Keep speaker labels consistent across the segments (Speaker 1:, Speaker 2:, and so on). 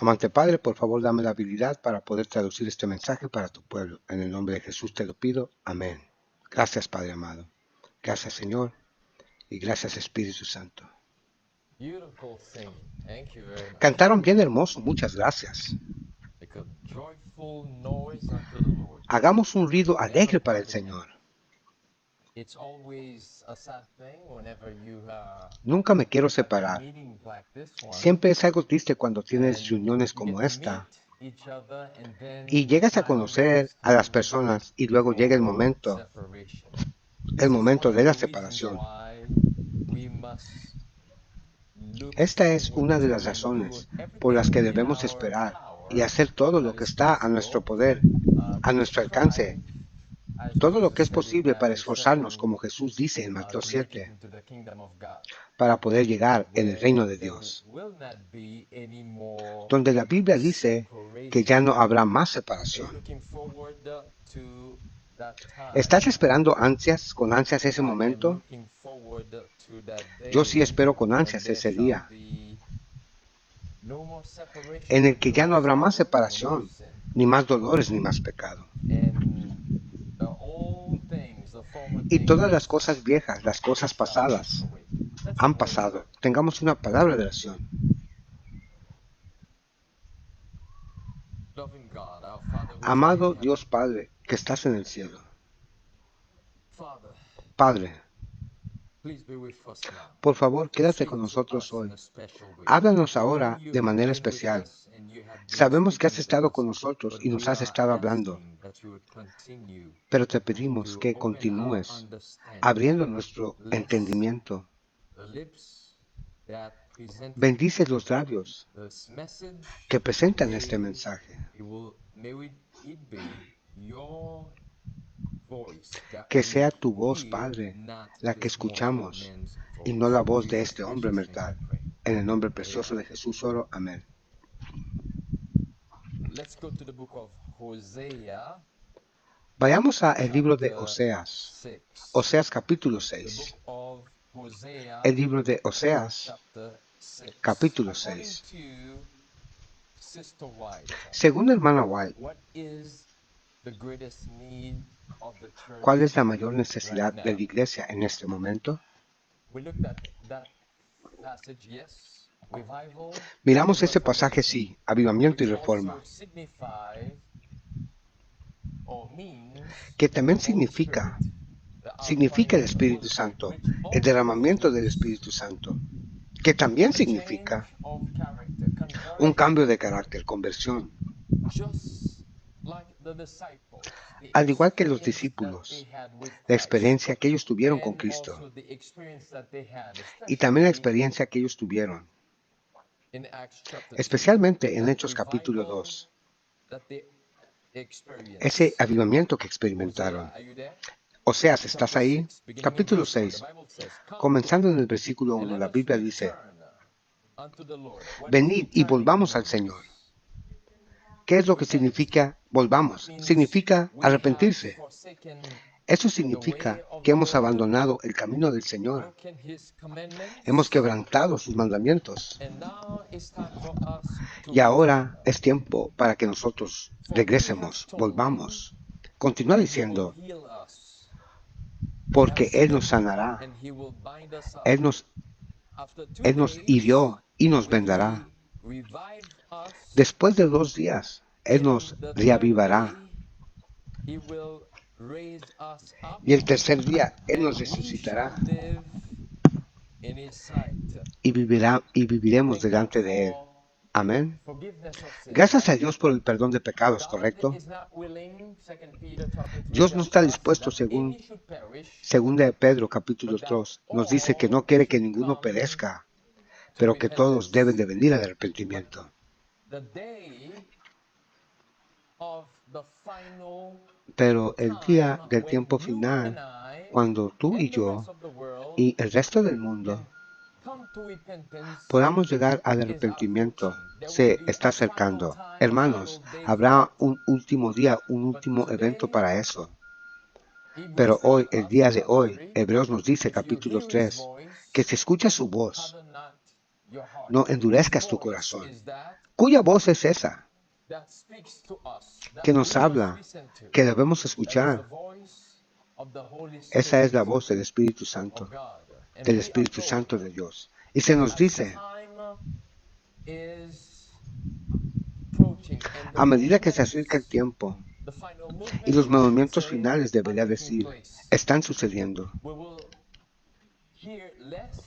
Speaker 1: Amante Padre, por favor, dame la habilidad para poder traducir este mensaje para tu pueblo. En el nombre de Jesús te lo pido. Amén. Gracias, Padre amado. Gracias, Señor. Y gracias, Espíritu Santo.
Speaker 2: Beautiful singing. Thank you very much.
Speaker 1: Cantaron bien hermoso. Muchas gracias.
Speaker 2: Make a joyful noise unto the Lord.
Speaker 1: Hagamos un ruido alegre para el Señor.
Speaker 2: It's always a sad thing whenever you
Speaker 1: Nunca me quiero
Speaker 2: have
Speaker 1: separar.
Speaker 2: meetings like this one.
Speaker 1: Siempre es algo triste cuando tienes
Speaker 2: And
Speaker 1: reuniones
Speaker 2: you
Speaker 1: como
Speaker 2: get to
Speaker 1: esta
Speaker 2: meet each other, and then
Speaker 1: y llegas a
Speaker 2: time
Speaker 1: conocer
Speaker 2: goes
Speaker 1: a las
Speaker 2: to
Speaker 1: personas y luego llega el
Speaker 2: for
Speaker 1: momento
Speaker 2: separation. This is one of
Speaker 1: de la
Speaker 2: the reasons
Speaker 1: separación.
Speaker 2: why we must look
Speaker 1: Esta es
Speaker 2: forward
Speaker 1: una de
Speaker 2: to
Speaker 1: las
Speaker 2: and do
Speaker 1: razones por las
Speaker 2: everything
Speaker 1: que
Speaker 2: in
Speaker 1: debemos
Speaker 2: our
Speaker 1: esperar y
Speaker 2: power
Speaker 1: hacer todo lo
Speaker 2: that
Speaker 1: que
Speaker 2: is
Speaker 1: está a nuestro
Speaker 2: possible
Speaker 1: poder, a
Speaker 2: to
Speaker 1: nuestro alcance,
Speaker 2: strive, as
Speaker 1: todo lo que
Speaker 2: Jesus
Speaker 1: es
Speaker 2: said in
Speaker 1: posible para
Speaker 2: Matthew
Speaker 1: esforzarnos,
Speaker 2: 7,
Speaker 1: como Jesús dice en Mateo
Speaker 2: to make it
Speaker 1: 7,
Speaker 2: into the kingdom of God,
Speaker 1: para poder llegar en el
Speaker 2: where
Speaker 1: reino de
Speaker 2: there
Speaker 1: Dios,
Speaker 2: will not be any more
Speaker 1: donde la Biblia dice que ya
Speaker 2: separation.
Speaker 1: no habrá más
Speaker 2: Are you
Speaker 1: separación.
Speaker 2: looking forward to that
Speaker 1: ¿Estás
Speaker 2: time?
Speaker 1: esperando con ansias ese
Speaker 2: I am
Speaker 1: momento?
Speaker 2: looking forward to that
Speaker 1: Yo sí
Speaker 2: day
Speaker 1: espero con
Speaker 2: when
Speaker 1: ansias
Speaker 2: there
Speaker 1: ese
Speaker 2: shall
Speaker 1: día,
Speaker 2: be no more separation,
Speaker 1: en el que ya
Speaker 2: no
Speaker 1: no
Speaker 2: more
Speaker 1: habrá más
Speaker 2: sorrow, no more
Speaker 1: separación,
Speaker 2: sin.
Speaker 1: ni más dolores, ni más pecado.
Speaker 2: And the old things, the former
Speaker 1: Y todas las
Speaker 2: things,
Speaker 1: cosas viejas, las cosas
Speaker 2: shall pass
Speaker 1: pasadas,
Speaker 2: away. Let's
Speaker 1: han
Speaker 2: pray.
Speaker 1: pasado. Tengamos una palabra de oración.
Speaker 2: Loving God, our Father which art in
Speaker 1: Amado
Speaker 2: heaven.
Speaker 1: Dios Padre, que estás en el cielo.
Speaker 2: Father,
Speaker 1: Padre,
Speaker 2: please be with us now.
Speaker 1: por favor, quédate
Speaker 2: Speak
Speaker 1: con
Speaker 2: to
Speaker 1: nosotros
Speaker 2: us in
Speaker 1: hoy.
Speaker 2: a special way.
Speaker 1: Háblanos
Speaker 2: We know
Speaker 1: ahora de
Speaker 2: you have
Speaker 1: manera
Speaker 2: been with
Speaker 1: especial.
Speaker 2: us and you have been
Speaker 1: Sabemos que has
Speaker 2: speaking to
Speaker 1: estado con
Speaker 2: us,
Speaker 1: nosotros
Speaker 2: but
Speaker 1: y nos
Speaker 2: we
Speaker 1: has
Speaker 2: are
Speaker 1: estado hablando,
Speaker 2: asking that you would continue
Speaker 1: pero te pedimos
Speaker 2: to
Speaker 1: que
Speaker 2: open our
Speaker 1: continúes
Speaker 2: understanding,
Speaker 1: abriendo nuestro
Speaker 2: lest
Speaker 1: entendimiento.
Speaker 2: the lips that present
Speaker 1: Bendice los labios
Speaker 2: this message,
Speaker 1: que presentan este
Speaker 2: may
Speaker 1: mensaje.
Speaker 2: it be your voice that
Speaker 1: Que
Speaker 2: we
Speaker 1: sea tu voz,
Speaker 2: hear,
Speaker 1: Padre,
Speaker 2: not
Speaker 1: la que
Speaker 2: this mortal
Speaker 1: escuchamos
Speaker 2: man's
Speaker 1: y no
Speaker 2: voice.
Speaker 1: la
Speaker 2: In
Speaker 1: voz de
Speaker 2: Jesus'
Speaker 1: este hombre
Speaker 2: precious name we
Speaker 1: mortal.
Speaker 2: pray.
Speaker 1: En el nombre precioso
Speaker 2: Amen.
Speaker 1: de Jesús oro. Amén.
Speaker 2: Let's go to the book of Hosea,
Speaker 1: Vayamos al libro de
Speaker 2: chapter
Speaker 1: Oseas.
Speaker 2: 6.
Speaker 1: Oseas capítulo
Speaker 2: The
Speaker 1: 6.
Speaker 2: book of Hosea,
Speaker 1: El libro de Oseas
Speaker 2: chapter 6.
Speaker 1: capítulo
Speaker 2: According
Speaker 1: 6.
Speaker 2: to Sister White,
Speaker 1: Según hermana White,
Speaker 2: what is the greatest need of the church
Speaker 1: ¿cuál es la mayor
Speaker 2: right
Speaker 1: necesidad de
Speaker 2: now?
Speaker 1: la iglesia en este momento?
Speaker 2: We looked at that passage, yes, revival
Speaker 1: Miramos
Speaker 2: and
Speaker 1: ese pasaje,
Speaker 2: reformation,
Speaker 1: sí, avivamiento y
Speaker 2: which
Speaker 1: reforma,
Speaker 2: also signifies or means
Speaker 1: que
Speaker 2: the
Speaker 1: también
Speaker 2: Holy Spirit, the outpouring
Speaker 1: significa el
Speaker 2: of the Holy
Speaker 1: Espíritu
Speaker 2: Spirit,
Speaker 1: Santo,
Speaker 2: which
Speaker 1: el
Speaker 2: also
Speaker 1: derramamiento del
Speaker 2: means
Speaker 1: Espíritu Santo, que también
Speaker 2: a
Speaker 1: significa
Speaker 2: change of character,
Speaker 1: un
Speaker 2: conversion.
Speaker 1: cambio de carácter, conversión.
Speaker 2: Just like the disciples, the
Speaker 1: Al igual que los
Speaker 2: experience that they
Speaker 1: discípulos,
Speaker 2: had with
Speaker 1: la
Speaker 2: Christ,
Speaker 1: experiencia que ellos tuvieron con
Speaker 2: and
Speaker 1: Cristo
Speaker 2: also the experience that they had,
Speaker 1: y también la
Speaker 2: especially
Speaker 1: experiencia que ellos tuvieron,
Speaker 2: in Acts chapter 2,
Speaker 1: especialmente en
Speaker 2: that
Speaker 1: Hechos capítulo
Speaker 2: revival
Speaker 1: 2,
Speaker 2: that they
Speaker 1: ese
Speaker 2: experienced.
Speaker 1: avivamiento que
Speaker 2: Hosea,
Speaker 1: experimentaron.
Speaker 2: are you there?
Speaker 1: Oseas, ¿estás
Speaker 2: Chapter
Speaker 1: ahí?
Speaker 2: 6, beginning in
Speaker 1: Capítulo
Speaker 2: verse 1, the
Speaker 1: 6,
Speaker 2: Bible says, Come
Speaker 1: comenzando en el versículo
Speaker 2: and
Speaker 1: 1,
Speaker 2: let
Speaker 1: la
Speaker 2: us
Speaker 1: Biblia dice,
Speaker 2: return unto the Lord. What is
Speaker 1: venid y
Speaker 2: returning
Speaker 1: volvamos al
Speaker 2: means?
Speaker 1: Señor. ¿Qué es lo que
Speaker 2: Repent.
Speaker 1: significa volvamos?
Speaker 2: Means
Speaker 1: Significa
Speaker 2: we have
Speaker 1: arrepentirse.
Speaker 2: forsaken
Speaker 1: Eso
Speaker 2: the way
Speaker 1: significa
Speaker 2: of
Speaker 1: que
Speaker 2: the
Speaker 1: hemos
Speaker 2: Lord,
Speaker 1: abandonado el camino del Señor,
Speaker 2: broken his commandments,
Speaker 1: hemos quebrantado sus mandamientos
Speaker 2: and now it's time for us to
Speaker 1: y
Speaker 2: return.
Speaker 1: ahora es tiempo para que nosotros
Speaker 2: For he has
Speaker 1: regresemos,
Speaker 2: told,
Speaker 1: volvamos. Continúa
Speaker 2: and he will
Speaker 1: diciendo,
Speaker 2: heal us. He
Speaker 1: porque
Speaker 2: has
Speaker 1: Él nos
Speaker 2: smitten,
Speaker 1: sanará,
Speaker 2: and he will bind us up.
Speaker 1: Él nos,
Speaker 2: After 2
Speaker 1: Él nos
Speaker 2: days,
Speaker 1: hirió y nos
Speaker 2: will
Speaker 1: vendará.
Speaker 2: he revive us,
Speaker 1: Después de 2 días, Él
Speaker 2: and
Speaker 1: nos
Speaker 2: the third
Speaker 1: reavivará.
Speaker 2: day he will raise us up,
Speaker 1: Y el tercer día, Él nos
Speaker 2: and we shall
Speaker 1: resucitará
Speaker 2: live in his sight.
Speaker 1: y viviremos
Speaker 2: Thank God
Speaker 1: delante de Él.
Speaker 2: for
Speaker 1: Amén.
Speaker 2: forgiveness of sins,
Speaker 1: Gracias a
Speaker 2: right?
Speaker 1: Dios por el perdón de pecados,
Speaker 2: God
Speaker 1: ¿correcto?
Speaker 2: is not willing, 2 Peter chapter 3
Speaker 1: Dios no
Speaker 2: tells
Speaker 1: está
Speaker 2: us
Speaker 1: dispuesto,
Speaker 2: that
Speaker 1: según
Speaker 2: any should perish,
Speaker 1: 2 de Pedro capítulo
Speaker 2: but that
Speaker 1: 2, nos dice que no
Speaker 2: all
Speaker 1: quiere que
Speaker 2: should
Speaker 1: ninguno
Speaker 2: come
Speaker 1: perezca,
Speaker 2: to
Speaker 1: pero que todos deben
Speaker 2: repentance.
Speaker 1: de venir al
Speaker 2: But
Speaker 1: arrepentimiento.
Speaker 2: the day of the final
Speaker 1: Pero el
Speaker 2: time
Speaker 1: día del
Speaker 2: when
Speaker 1: tiempo
Speaker 2: you and
Speaker 1: final,
Speaker 2: I
Speaker 1: cuando tú y
Speaker 2: and the rest
Speaker 1: yo
Speaker 2: of the world
Speaker 1: y el resto del
Speaker 2: can
Speaker 1: mundo
Speaker 2: come to repentance
Speaker 1: podamos llegar al
Speaker 2: is
Speaker 1: arrepentimiento,
Speaker 2: approaching. There will
Speaker 1: se
Speaker 2: be
Speaker 1: está
Speaker 2: a final
Speaker 1: acercando.
Speaker 2: time, a
Speaker 1: Hermanos,
Speaker 2: final day for
Speaker 1: habrá
Speaker 2: that.
Speaker 1: un último día, un
Speaker 2: But
Speaker 1: último evento
Speaker 2: today,
Speaker 1: para eso.
Speaker 2: Hebrews
Speaker 1: Pero
Speaker 2: tells
Speaker 1: hoy, el
Speaker 2: us
Speaker 1: día
Speaker 2: in
Speaker 1: de
Speaker 2: chapter
Speaker 1: hoy,
Speaker 2: 3,
Speaker 1: Hebreos nos dice,
Speaker 2: if you
Speaker 1: capítulo
Speaker 2: hear his
Speaker 1: 3,
Speaker 2: voice,
Speaker 1: que si escuchas su voz,
Speaker 2: harden not your heart.
Speaker 1: no
Speaker 2: His
Speaker 1: endurezcas tu
Speaker 2: voice
Speaker 1: corazón.
Speaker 2: is that
Speaker 1: ¿Cuya voz es esa
Speaker 2: that speaks to us, that
Speaker 1: que
Speaker 2: we
Speaker 1: nos
Speaker 2: must
Speaker 1: habla,
Speaker 2: listen to?
Speaker 1: que debemos
Speaker 2: That is the
Speaker 1: escuchar?
Speaker 2: voice of the Holy
Speaker 1: Esa es la
Speaker 2: Spirit
Speaker 1: voz del Espíritu
Speaker 2: of
Speaker 1: Santo,
Speaker 2: God. And
Speaker 1: del
Speaker 2: we are
Speaker 1: Espíritu
Speaker 2: told
Speaker 1: Santo de Dios. Y se nos
Speaker 2: as
Speaker 1: dice,
Speaker 2: time is approaching and the
Speaker 1: a medida que se acerca el
Speaker 2: movements,
Speaker 1: tiempo
Speaker 2: the final
Speaker 1: y los
Speaker 2: movements, I should
Speaker 1: movimientos
Speaker 2: say,
Speaker 1: finales,
Speaker 2: are
Speaker 1: debería
Speaker 2: taking
Speaker 1: decir,
Speaker 2: place.
Speaker 1: están sucediendo.
Speaker 2: We will hear less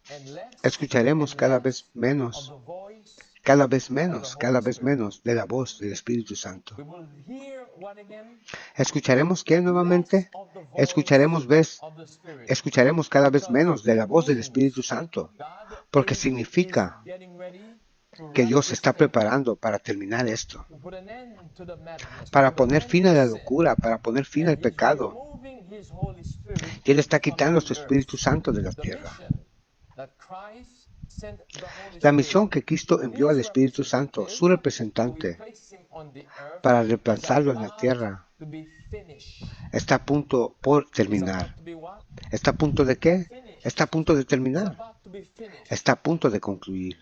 Speaker 2: and less
Speaker 1: Escucharemos
Speaker 2: and less of
Speaker 1: menos,
Speaker 2: the voice
Speaker 1: cada vez
Speaker 2: of the
Speaker 1: menos,
Speaker 2: Holy
Speaker 1: cada vez
Speaker 2: Spirit.
Speaker 1: menos de la voz del Espíritu Santo.
Speaker 2: We will hear what again?
Speaker 1: ¿Escucharemos qué
Speaker 2: Less
Speaker 1: nuevamente?
Speaker 2: of the voice
Speaker 1: Escucharemos
Speaker 2: of the Spirit.
Speaker 1: escucharemos cada vez
Speaker 2: Because
Speaker 1: menos de la
Speaker 2: it
Speaker 1: voz del
Speaker 2: means
Speaker 1: Espíritu Santo,
Speaker 2: God
Speaker 1: porque
Speaker 2: is
Speaker 1: significa
Speaker 2: getting ready to
Speaker 1: que
Speaker 2: wrap
Speaker 1: Dios se
Speaker 2: this
Speaker 1: está
Speaker 2: thing,
Speaker 1: preparando para terminar esto,
Speaker 2: to put an end to the madness, to
Speaker 1: para
Speaker 2: put an
Speaker 1: poner
Speaker 2: end
Speaker 1: fin
Speaker 2: to
Speaker 1: a la
Speaker 2: sin.
Speaker 1: locura, para poner fin
Speaker 2: And
Speaker 1: al
Speaker 2: He's
Speaker 1: pecado.
Speaker 2: removing His Holy Spirit
Speaker 1: Y Él está
Speaker 2: from
Speaker 1: quitando
Speaker 2: the
Speaker 1: su Espíritu
Speaker 2: earth.
Speaker 1: Santo de la
Speaker 2: The
Speaker 1: tierra.
Speaker 2: mission that Christ sent the Holy
Speaker 1: La
Speaker 2: Spirit,
Speaker 1: misión que Cristo envió al
Speaker 2: His
Speaker 1: Espíritu Santo, su
Speaker 2: representative, to
Speaker 1: representante,
Speaker 2: replace Him on the earth,
Speaker 1: para
Speaker 2: is
Speaker 1: reemplazarlo en la
Speaker 2: about
Speaker 1: tierra,
Speaker 2: to be finished.
Speaker 1: está a punto por
Speaker 2: It's
Speaker 1: terminar.
Speaker 2: about to be what?
Speaker 1: ¿Está a punto de qué?
Speaker 2: Finished.
Speaker 1: Está a punto de
Speaker 2: It's
Speaker 1: terminar.
Speaker 2: about to be finished.
Speaker 1: Está a punto de concluir.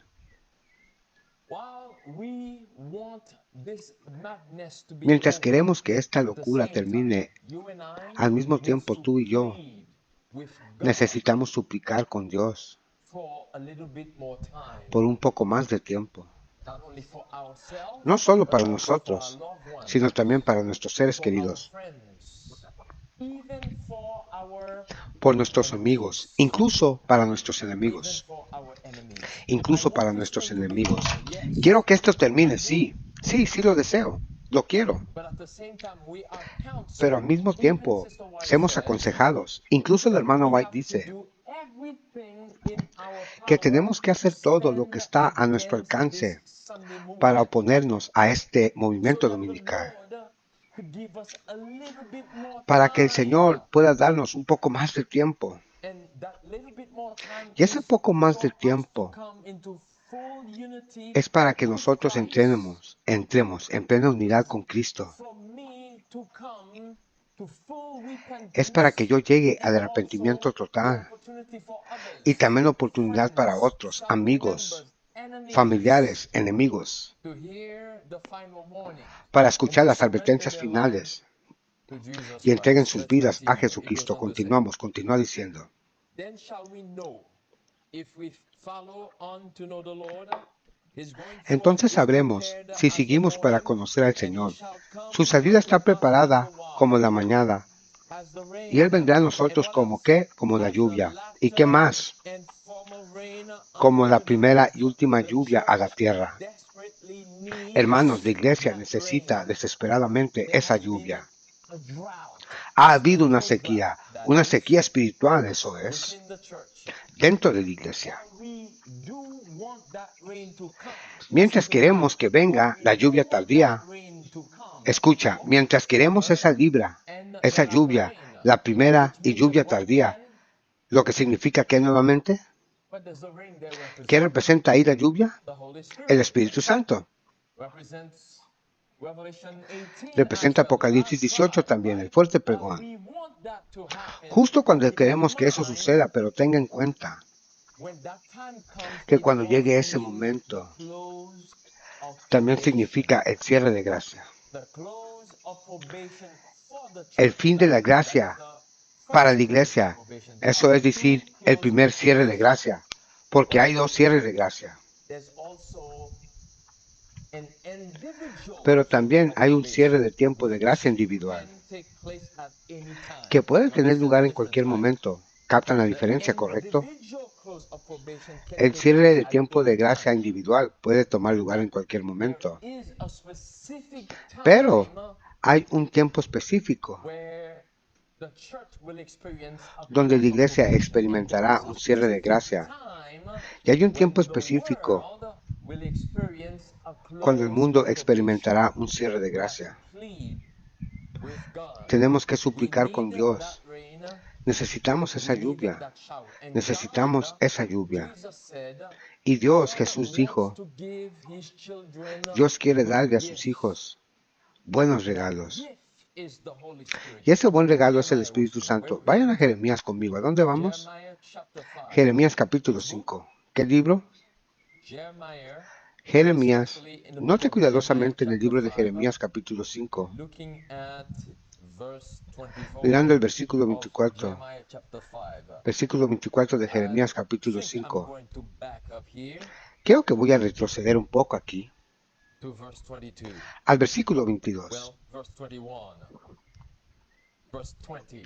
Speaker 2: While we want this madness to be
Speaker 1: Mientras
Speaker 2: over,
Speaker 1: queremos que esta
Speaker 2: at the
Speaker 1: locura
Speaker 2: same
Speaker 1: termine,
Speaker 2: time, you and I
Speaker 1: al mismo
Speaker 2: needs
Speaker 1: tiempo
Speaker 2: to
Speaker 1: tú y yo
Speaker 2: plead with God
Speaker 1: necesitamos suplicar con Dios
Speaker 2: for a little bit more time.
Speaker 1: por un poco más de tiempo.
Speaker 2: Not only for ourselves,
Speaker 1: No solo
Speaker 2: but
Speaker 1: para
Speaker 2: also for our
Speaker 1: nosotros,
Speaker 2: loved ones,
Speaker 1: sino también para nuestros seres
Speaker 2: for our
Speaker 1: queridos,
Speaker 2: friends, even for our
Speaker 1: por nuestros amigos,
Speaker 2: enemies,
Speaker 1: incluso para nuestros
Speaker 2: even
Speaker 1: enemigos,
Speaker 2: for our enemies. I
Speaker 1: incluso para
Speaker 2: want this
Speaker 1: nuestros
Speaker 2: thing to be
Speaker 1: enemigos.
Speaker 2: over, yes.
Speaker 1: Quiero que esto termine,
Speaker 2: I do.
Speaker 1: sí, sí lo deseo, lo quiero,
Speaker 2: But at the same time, we are
Speaker 1: pero al
Speaker 2: counseled.
Speaker 1: mismo
Speaker 2: Even
Speaker 1: tiempo
Speaker 2: Sister White
Speaker 1: somos
Speaker 2: said
Speaker 1: aconsejados. Incluso el
Speaker 2: that
Speaker 1: hermano
Speaker 2: we
Speaker 1: White
Speaker 2: have to
Speaker 1: dice
Speaker 2: do everything in our
Speaker 1: que
Speaker 2: power
Speaker 1: tenemos que
Speaker 2: to
Speaker 1: hacer todo lo que
Speaker 2: stand
Speaker 1: está a nuestro
Speaker 2: against this
Speaker 1: alcance
Speaker 2: Sunday
Speaker 1: para
Speaker 2: movement,
Speaker 1: oponernos a este
Speaker 2: so
Speaker 1: movimiento
Speaker 2: that the
Speaker 1: dominical,
Speaker 2: Lord could give us a little bit more
Speaker 1: para que el
Speaker 2: time.
Speaker 1: Señor pueda darnos un poco más de tiempo.
Speaker 2: And that little bit more time
Speaker 1: Y ese
Speaker 2: is
Speaker 1: poco más
Speaker 2: for
Speaker 1: de
Speaker 2: us to
Speaker 1: tiempo
Speaker 2: come into full unity
Speaker 1: es para que
Speaker 2: with
Speaker 1: nosotros
Speaker 2: Christ.
Speaker 1: entremos en plena unidad con Cristo.
Speaker 2: For me to come to full
Speaker 1: Es para que
Speaker 2: repentance
Speaker 1: yo llegue al
Speaker 2: and
Speaker 1: arrepentimiento
Speaker 2: also the
Speaker 1: total
Speaker 2: opportunity for
Speaker 1: y
Speaker 2: others,
Speaker 1: también la oportunidad para
Speaker 2: friends,
Speaker 1: otros,
Speaker 2: family
Speaker 1: amigos,
Speaker 2: members, enemies,
Speaker 1: familiares, enemigos,
Speaker 2: to hear the final warning
Speaker 1: para
Speaker 2: and
Speaker 1: escuchar
Speaker 2: to
Speaker 1: las
Speaker 2: surrender
Speaker 1: advertencias
Speaker 2: their
Speaker 1: finales
Speaker 2: lives to Jesus
Speaker 1: y entreguen
Speaker 2: Christ.
Speaker 1: sus
Speaker 2: Let's
Speaker 1: vidas a
Speaker 2: continue. It goes
Speaker 1: Jesucristo.
Speaker 2: on to say,
Speaker 1: Continúa diciendo.
Speaker 2: then shall we know if we follow on to know the Lord. His going forth
Speaker 1: Entonces
Speaker 2: is
Speaker 1: sabremos
Speaker 2: prepared
Speaker 1: si
Speaker 2: as the
Speaker 1: seguimos para
Speaker 2: morning,
Speaker 1: conocer al
Speaker 2: and he
Speaker 1: Señor.
Speaker 2: shall come
Speaker 1: Su salida está
Speaker 2: unto us as the
Speaker 1: preparada como la
Speaker 2: wine,
Speaker 1: mañana
Speaker 2: as the
Speaker 1: y Él
Speaker 2: rain,
Speaker 1: vendrá a
Speaker 2: and
Speaker 1: nosotros
Speaker 2: what
Speaker 1: como
Speaker 2: else?
Speaker 1: qué, como la
Speaker 2: As the
Speaker 1: lluvia. ¿Y qué
Speaker 2: latter
Speaker 1: más?
Speaker 2: and former rain
Speaker 1: Como la
Speaker 2: unto the
Speaker 1: primera y
Speaker 2: earth.
Speaker 1: última
Speaker 2: The
Speaker 1: lluvia a la
Speaker 2: church
Speaker 1: tierra.
Speaker 2: desperately needs
Speaker 1: Hermanos, la iglesia
Speaker 2: that
Speaker 1: necesita
Speaker 2: rain.
Speaker 1: desesperadamente
Speaker 2: There
Speaker 1: esa
Speaker 2: has been
Speaker 1: lluvia.
Speaker 2: a drought,
Speaker 1: Ha
Speaker 2: a
Speaker 1: habido
Speaker 2: spiritual drought, that
Speaker 1: una
Speaker 2: is,
Speaker 1: sequía espiritual, eso es,
Speaker 2: within the church.
Speaker 1: dentro de la iglesia.
Speaker 2: While we do want that rain to come, listen
Speaker 1: Mientras
Speaker 2: to me now.
Speaker 1: queremos que
Speaker 2: While
Speaker 1: venga
Speaker 2: we
Speaker 1: la
Speaker 2: do
Speaker 1: lluvia
Speaker 2: want that
Speaker 1: tardía,
Speaker 2: rain to come,
Speaker 1: escucha, mientras queremos esa
Speaker 2: and the
Speaker 1: esa
Speaker 2: latter
Speaker 1: lluvia,
Speaker 2: rain,
Speaker 1: la primera
Speaker 2: which
Speaker 1: y
Speaker 2: means
Speaker 1: lluvia
Speaker 2: what
Speaker 1: tardía,
Speaker 2: again?
Speaker 1: lo que significa que nuevamente,
Speaker 2: What does the rain there
Speaker 1: ¿qué
Speaker 2: represent?
Speaker 1: representa ahí la lluvia?
Speaker 2: The Holy Spirit.
Speaker 1: El Espíritu Santo.
Speaker 2: Represents Revelation 18 as
Speaker 1: Representa
Speaker 2: well, the
Speaker 1: Apocalipsis
Speaker 2: last
Speaker 1: 18
Speaker 2: cry,
Speaker 1: también, el
Speaker 2: right?
Speaker 1: fuerte
Speaker 2: While
Speaker 1: pregón.
Speaker 2: we want that to happen,
Speaker 1: Justo cuando
Speaker 2: keep in
Speaker 1: queremos que eso
Speaker 2: mind,
Speaker 1: suceda, pero tenga en cuenta
Speaker 2: when that time comes,
Speaker 1: que
Speaker 2: it
Speaker 1: cuando llegue
Speaker 2: also
Speaker 1: ese
Speaker 2: means the
Speaker 1: momento,
Speaker 2: close of
Speaker 1: también
Speaker 2: probation.
Speaker 1: significa el cierre de gracia.
Speaker 2: The close of probation for the
Speaker 1: El
Speaker 2: church.
Speaker 1: fin de la
Speaker 2: That is
Speaker 1: gracia
Speaker 2: the
Speaker 1: para
Speaker 2: first
Speaker 1: la
Speaker 2: close of
Speaker 1: iglesia.
Speaker 2: probation.
Speaker 1: Eso
Speaker 2: There
Speaker 1: es
Speaker 2: are two
Speaker 1: decir, el
Speaker 2: close
Speaker 1: primer
Speaker 2: of
Speaker 1: cierre de
Speaker 2: probation.
Speaker 1: gracia. Porque hay
Speaker 2: But
Speaker 1: dos cierres de gracia.
Speaker 2: there's also an individual
Speaker 1: Pero
Speaker 2: close
Speaker 1: también
Speaker 2: of
Speaker 1: hay un cierre
Speaker 2: probation,
Speaker 1: de tiempo de gracia
Speaker 2: which
Speaker 1: individual,
Speaker 2: can take place at any time.
Speaker 1: que puede
Speaker 2: You
Speaker 1: tener
Speaker 2: understand the
Speaker 1: lugar en
Speaker 2: difference,
Speaker 1: cualquier
Speaker 2: right?
Speaker 1: momento. ¿Captan la
Speaker 2: The
Speaker 1: diferencia, correcto?
Speaker 2: individual close of probation can
Speaker 1: El
Speaker 2: take
Speaker 1: cierre
Speaker 2: place
Speaker 1: de
Speaker 2: at
Speaker 1: tiempo de
Speaker 2: any
Speaker 1: gracia
Speaker 2: time.
Speaker 1: individual puede tomar lugar en
Speaker 2: But
Speaker 1: cualquier
Speaker 2: there
Speaker 1: momento.
Speaker 2: is a specific
Speaker 1: Pero
Speaker 2: time
Speaker 1: hay un tiempo específico
Speaker 2: where the church will experience a
Speaker 1: donde la
Speaker 2: close of
Speaker 1: iglesia
Speaker 2: probation, and there
Speaker 1: experimentará
Speaker 2: is a
Speaker 1: un cierre de
Speaker 2: specific
Speaker 1: gracia.
Speaker 2: time
Speaker 1: Y hay un tiempo
Speaker 2: when the
Speaker 1: específico
Speaker 2: world will experience a
Speaker 1: cuando el
Speaker 2: close
Speaker 1: mundo
Speaker 2: of probation.
Speaker 1: experimentará un cierre de
Speaker 2: We have to
Speaker 1: gracia.
Speaker 2: plead with God.
Speaker 1: Tenemos que
Speaker 2: We
Speaker 1: suplicar con
Speaker 2: need that
Speaker 1: Dios.
Speaker 2: rain.
Speaker 1: Necesitamos esa
Speaker 2: We need
Speaker 1: lluvia.
Speaker 2: that shower. And
Speaker 1: Necesitamos
Speaker 2: God,
Speaker 1: esa lluvia.
Speaker 2: Jesus said,
Speaker 1: Y Dios,
Speaker 2: God
Speaker 1: Jesús
Speaker 2: wants
Speaker 1: dijo,
Speaker 2: to give His children
Speaker 1: Dios quiere
Speaker 2: good
Speaker 1: darle a sus
Speaker 2: gifts.
Speaker 1: hijos buenos
Speaker 2: That
Speaker 1: regalos.
Speaker 2: gift is the Holy Spirit.
Speaker 1: Y ese buen
Speaker 2: That's what
Speaker 1: regalo es el
Speaker 2: Jeremiah was
Speaker 1: Espíritu
Speaker 2: saying.
Speaker 1: Santo.
Speaker 2: Where
Speaker 1: Vayan a
Speaker 2: we go.
Speaker 1: Jeremías conmigo. ¿A dónde vamos?
Speaker 2: Jeremiah chapter 5.
Speaker 1: Jeremías capítulo
Speaker 2: Which book?
Speaker 1: 5. ¿Qué libro?
Speaker 2: Jeremiah
Speaker 1: Jeremías, note cuidadosamente en el libro de Jeremías capítulo 5,
Speaker 2: looking at verse 24
Speaker 1: mirando el versículo
Speaker 2: of
Speaker 1: 24,
Speaker 2: Jeremiah chapter 5.
Speaker 1: versículo 24 de
Speaker 2: I
Speaker 1: Jeremías capítulo
Speaker 2: think I'm
Speaker 1: 5.
Speaker 2: going to back up here
Speaker 1: Creo que voy a retroceder un poco aquí,
Speaker 2: to verse 22.
Speaker 1: al versículo 22.
Speaker 2: Well, verse 21. Verse 20.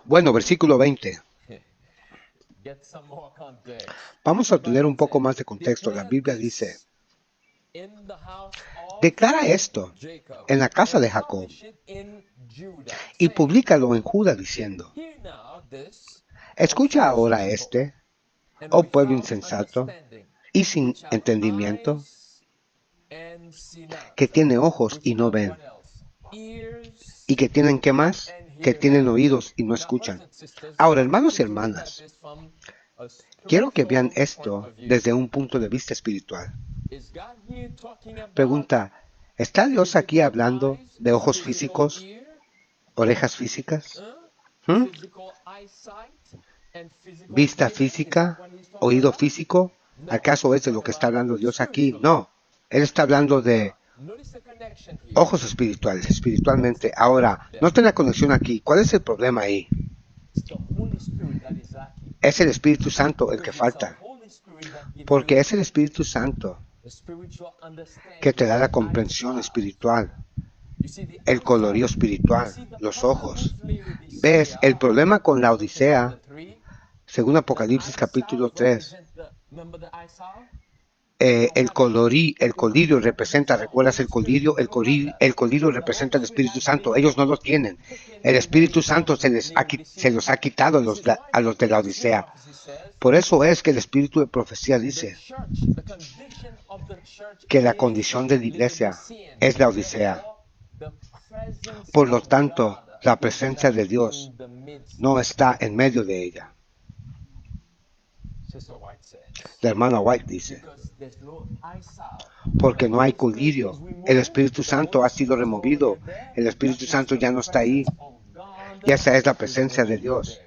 Speaker 1: Bueno, versículo 20.
Speaker 2: Get some more context.
Speaker 1: Vamos a
Speaker 2: The
Speaker 1: obtener
Speaker 2: Bible
Speaker 1: un poco
Speaker 2: says,
Speaker 1: más de contexto. La
Speaker 2: "Declare
Speaker 1: Biblia
Speaker 2: this
Speaker 1: dice,
Speaker 2: in the house of
Speaker 1: declara esto
Speaker 2: Jacob,
Speaker 1: en la casa
Speaker 2: and
Speaker 1: de Jacob
Speaker 2: publish it in Judah,
Speaker 1: y
Speaker 2: saying,
Speaker 1: públicalo en Judá diciendo,
Speaker 2: Hear now this, O
Speaker 1: escucha
Speaker 2: foolish
Speaker 1: ahora
Speaker 2: people,
Speaker 1: este,
Speaker 2: and
Speaker 1: oh pueblo
Speaker 2: without
Speaker 1: insensato
Speaker 2: understanding,
Speaker 1: y sin
Speaker 2: which have
Speaker 1: entendimiento,
Speaker 2: eyes and see not,
Speaker 1: que tiene ojos
Speaker 2: which
Speaker 1: y no
Speaker 2: have
Speaker 1: ven,
Speaker 2: what else? Ears
Speaker 1: y que tienen ¿qué más?
Speaker 2: and
Speaker 1: Que
Speaker 2: hear
Speaker 1: tienen
Speaker 2: not.
Speaker 1: oídos y no
Speaker 2: Now,
Speaker 1: escuchan.
Speaker 2: brothers and sisters,
Speaker 1: Ahora,
Speaker 2: I want
Speaker 1: hermanos y
Speaker 2: you to look at
Speaker 1: hermanas,
Speaker 2: this from a
Speaker 1: quiero que
Speaker 2: spiritual
Speaker 1: vean
Speaker 2: point
Speaker 1: esto
Speaker 2: of view.
Speaker 1: desde un punto de vista espiritual.
Speaker 2: Is God here talking about
Speaker 1: Pregunta, ¿está Dios aquí
Speaker 2: physical
Speaker 1: hablando
Speaker 2: eyes,
Speaker 1: de ojos
Speaker 2: physical
Speaker 1: físicos,
Speaker 2: ear,
Speaker 1: orejas físicas,
Speaker 2: physical eyesight, and physical
Speaker 1: vista
Speaker 2: hearing? Is that
Speaker 1: física,
Speaker 2: what he's talking
Speaker 1: oído
Speaker 2: about?
Speaker 1: físico?
Speaker 2: No,
Speaker 1: ¿Acaso es de
Speaker 2: he's
Speaker 1: lo que
Speaker 2: talking
Speaker 1: está
Speaker 2: about
Speaker 1: hablando Dios aquí?
Speaker 2: spiritually.
Speaker 1: No, Él está hablando de
Speaker 2: Notice the connection here.
Speaker 1: ojos espirituales, espiritualmente. Ahora, noten la conexión aquí. ¿Cuál es el problema ahí?
Speaker 2: It's the Holy Spirit that is lacking.
Speaker 1: Es el Espíritu Santo el que
Speaker 2: Because it's the
Speaker 1: falta.
Speaker 2: Holy Spirit that gives
Speaker 1: Porque
Speaker 2: you
Speaker 1: es el Espíritu Santo
Speaker 2: the spiritual understanding,
Speaker 1: que te da la
Speaker 2: the
Speaker 1: comprensión
Speaker 2: eyesight.
Speaker 1: espiritual,
Speaker 2: You see the
Speaker 1: el colorío
Speaker 2: eyesight. You
Speaker 1: espiritual,
Speaker 2: see the
Speaker 1: los
Speaker 2: problem
Speaker 1: ojos.
Speaker 2: with Laodicea,
Speaker 1: ¿Ves? El problema con la
Speaker 2: Revelation
Speaker 1: Odisea,
Speaker 2: chapter 3,
Speaker 1: según
Speaker 2: the
Speaker 1: Apocalipsis capítulo
Speaker 2: eyesight
Speaker 1: 3,
Speaker 2: represent the, remember the eyesight?
Speaker 1: el colirio representa, ¿recuerdas el colirio? El colirio representa el Espíritu Santo. Ellos no lo tienen. El Espíritu Santo se los ha quitado a los de la Odisea. Por eso es que el Espíritu de profecía dice que la condición de la iglesia es la Odisea. Por lo tanto, la presencia de Dios no está en medio de ella. La hermana White dice, porque no hay colirio, el Espíritu Santo ha sido removido, el Espíritu Santo ya no está ahí, y esa es la presencia de Dios.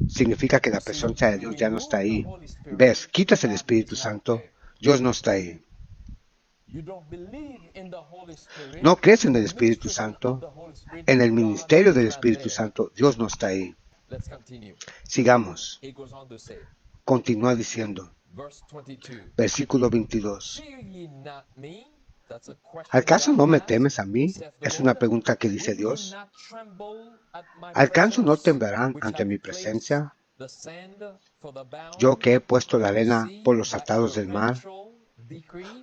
Speaker 1: Significa que la presencia de Dios ya no está ahí. ¿Ves? Quitas el Espíritu Santo, Dios no está ahí. No crees en el Espíritu Santo, en el ministerio del Espíritu Santo, Dios no está ahí. Sigamos. Continúa diciendo, versículo 22. ¿Acaso no me temes a mí? Es una pregunta que dice Dios. ¿Acaso no temblarán ante mi presencia? Yo que he puesto la arena por los tratados del mar,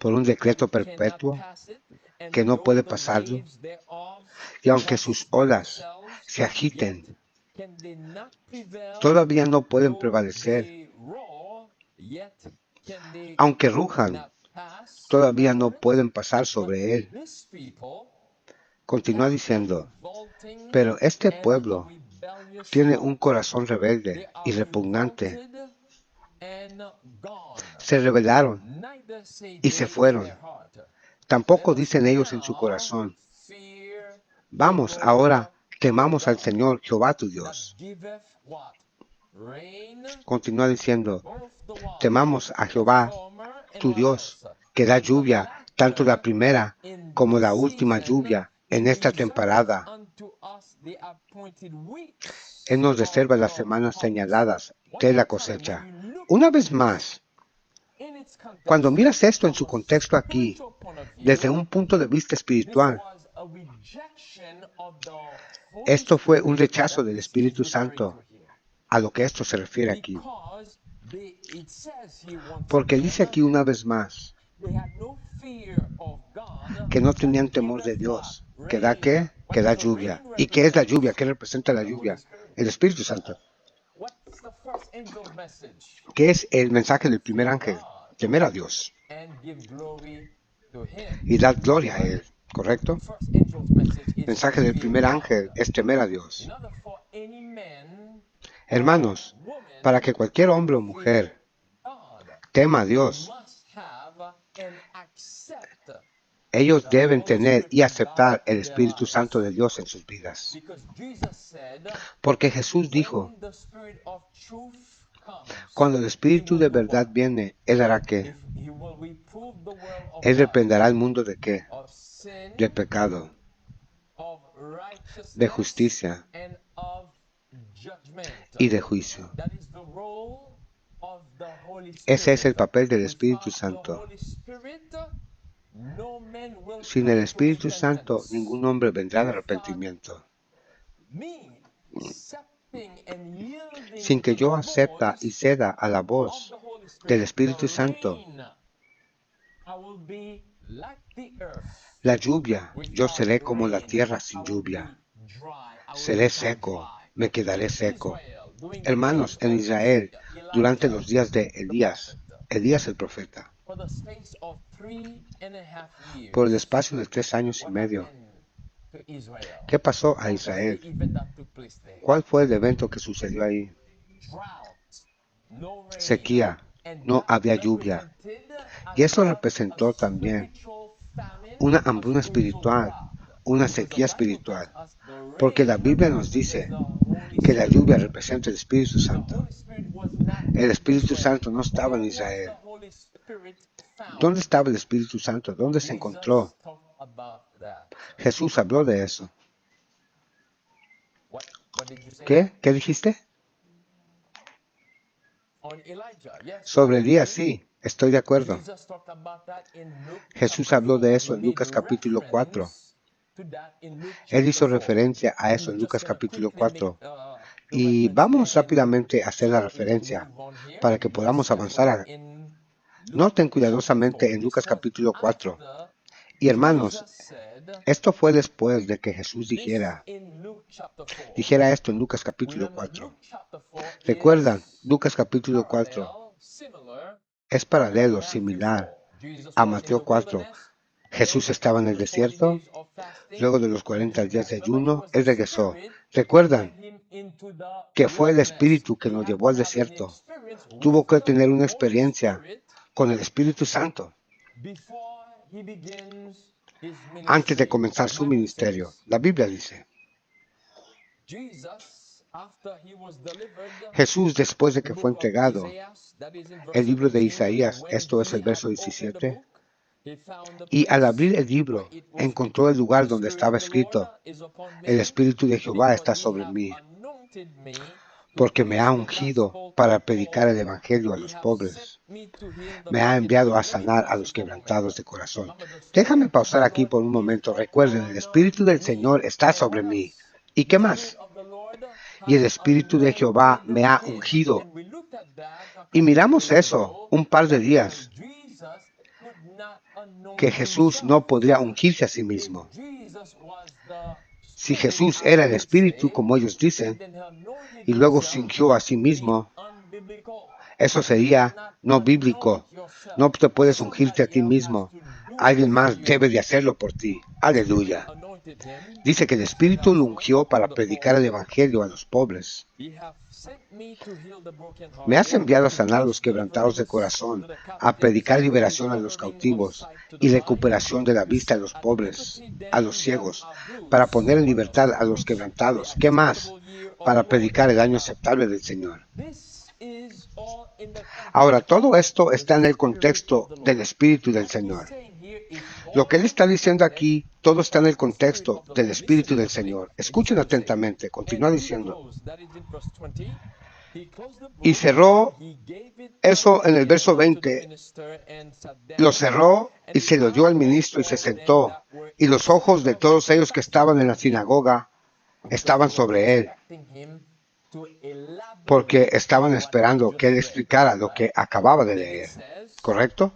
Speaker 1: por un decreto perpetuo que no puede pasarlo, y aunque sus olas se agiten, todavía no pueden prevalecer. Aunque rujan, todavía no pueden pasar sobre él. Continúa diciendo, pero este pueblo tiene un corazón rebelde y repugnante. Se rebelaron y se fueron. Tampoco dicen ellos en su corazón, vamos ahora, temamos al Señor Jehová tu Dios. Continúa diciendo, temamos a Jehová tu Dios, que da lluvia, tanto la primera como la última lluvia en esta temporada. Él nos reserva las semanas señaladas de la cosecha. Una vez más, cuando miras esto en su contexto aquí, desde un punto de vista espiritual, esto fue un rechazo del Espíritu Santo, a lo que esto se refiere aquí. Porque dice aquí una vez más que no tenían temor de Dios. ¿Que da qué? Que da lluvia. ¿Y qué es la lluvia? ¿Qué representa la lluvia? El Espíritu Santo. ¿Qué es el mensaje del primer ángel? Temer a Dios y dar gloria a Él. ¿Correcto? El mensaje del primer ángel es temer a Dios. Hermanos, para que cualquier hombre o mujer tema a Dios, ellos deben tener y aceptar el Espíritu Santo de Dios en sus vidas. Porque Jesús dijo, cuando el Espíritu de verdad viene, Él hará ¿qué? Él reprenderá al mundo ¿de qué? De pecado, de justicia y de juicio. Ese es el papel del Espíritu Santo. Sin el Espíritu Santo, ningún hombre vendrá al arrepentimiento. Sin que yo acepta y ceda a la voz del Espíritu Santo, la lluvia, yo seré como la tierra sin lluvia. Seré seco, me quedaré seco. Hermanos, en Israel, durante los días de Elías el profeta, por el espacio de 3 años y medio, ¿qué pasó a Israel? ¿Cuál fue el evento que sucedió ahí? Sequía, no había lluvia. Y eso representó también una hambruna espiritual, una sequía espiritual, porque la Biblia nos dice que la lluvia representa el Espíritu Santo. El Espíritu Santo no estaba en Israel. ¿Dónde estaba el Espíritu Santo? ¿Dónde se encontró? Jesús habló de eso. ¿Qué? ¿Qué dijiste? Sobre Elías, sí, estoy de acuerdo. Jesús habló de eso en Lucas capítulo 4. Él hizo referencia a eso en Lucas capítulo 4. Y vamos rápidamente a hacer la referencia para que podamos avanzar. Noten cuidadosamente en Lucas capítulo 4. Y hermanos, esto fue después de que Jesús dijera esto en Lucas capítulo 4. ¿Recuerdan? Lucas capítulo 4 es paralelo, similar a Mateo 4. Jesús estaba en el desierto. Luego de los 40 días de ayuno, Él regresó. ¿Recuerdan que fue el Espíritu que nos llevó al desierto? Tuvo que tener una experiencia con el Espíritu Santo antes de comenzar su ministerio. La Biblia dice, Jesús, después de que fue entregado, el libro de Isaías, esto es el verso 17, y al abrir el libro, encontró el lugar donde estaba escrito, el Espíritu de Jehová está sobre mí, porque me ha ungido para predicar el Evangelio a los pobres. Me ha enviado a sanar a los quebrantados de corazón. Déjame pausar aquí por un momento. Recuerden, el Espíritu del Señor está sobre mí. ¿Y qué más? Y el Espíritu de Jehová me ha ungido. Y miramos eso un par de días, que Jesús no podría ungirse a sí mismo. Si Jesús era el Espíritu, como ellos dicen, y luego se ungió a sí mismo, eso sería no bíblico. No te puedes ungirte a ti mismo. Alguien más debe de hacerlo por ti. Aleluya. Dice que el Espíritu lo ungió para predicar el Evangelio a los pobres. Me has enviado a sanar a los quebrantados de corazón, a predicar liberación a los cautivos y recuperación de la vista a los pobres, a los ciegos, para poner en libertad a los quebrantados. ¿Qué más? Para predicar el año aceptable del Señor. Ahora, todo esto está en el contexto del Espíritu del Señor. Lo que Él está diciendo aquí, todo está en el contexto del Espíritu del Señor. Escuchen atentamente, continúa diciendo. Y cerró eso en el verso 20. Lo cerró y se lo dio al ministro y se sentó. Y los ojos de todos ellos que estaban en la sinagoga estaban sobre él, porque estaban esperando que Él explicara lo que acababa de leer. ¿Correcto?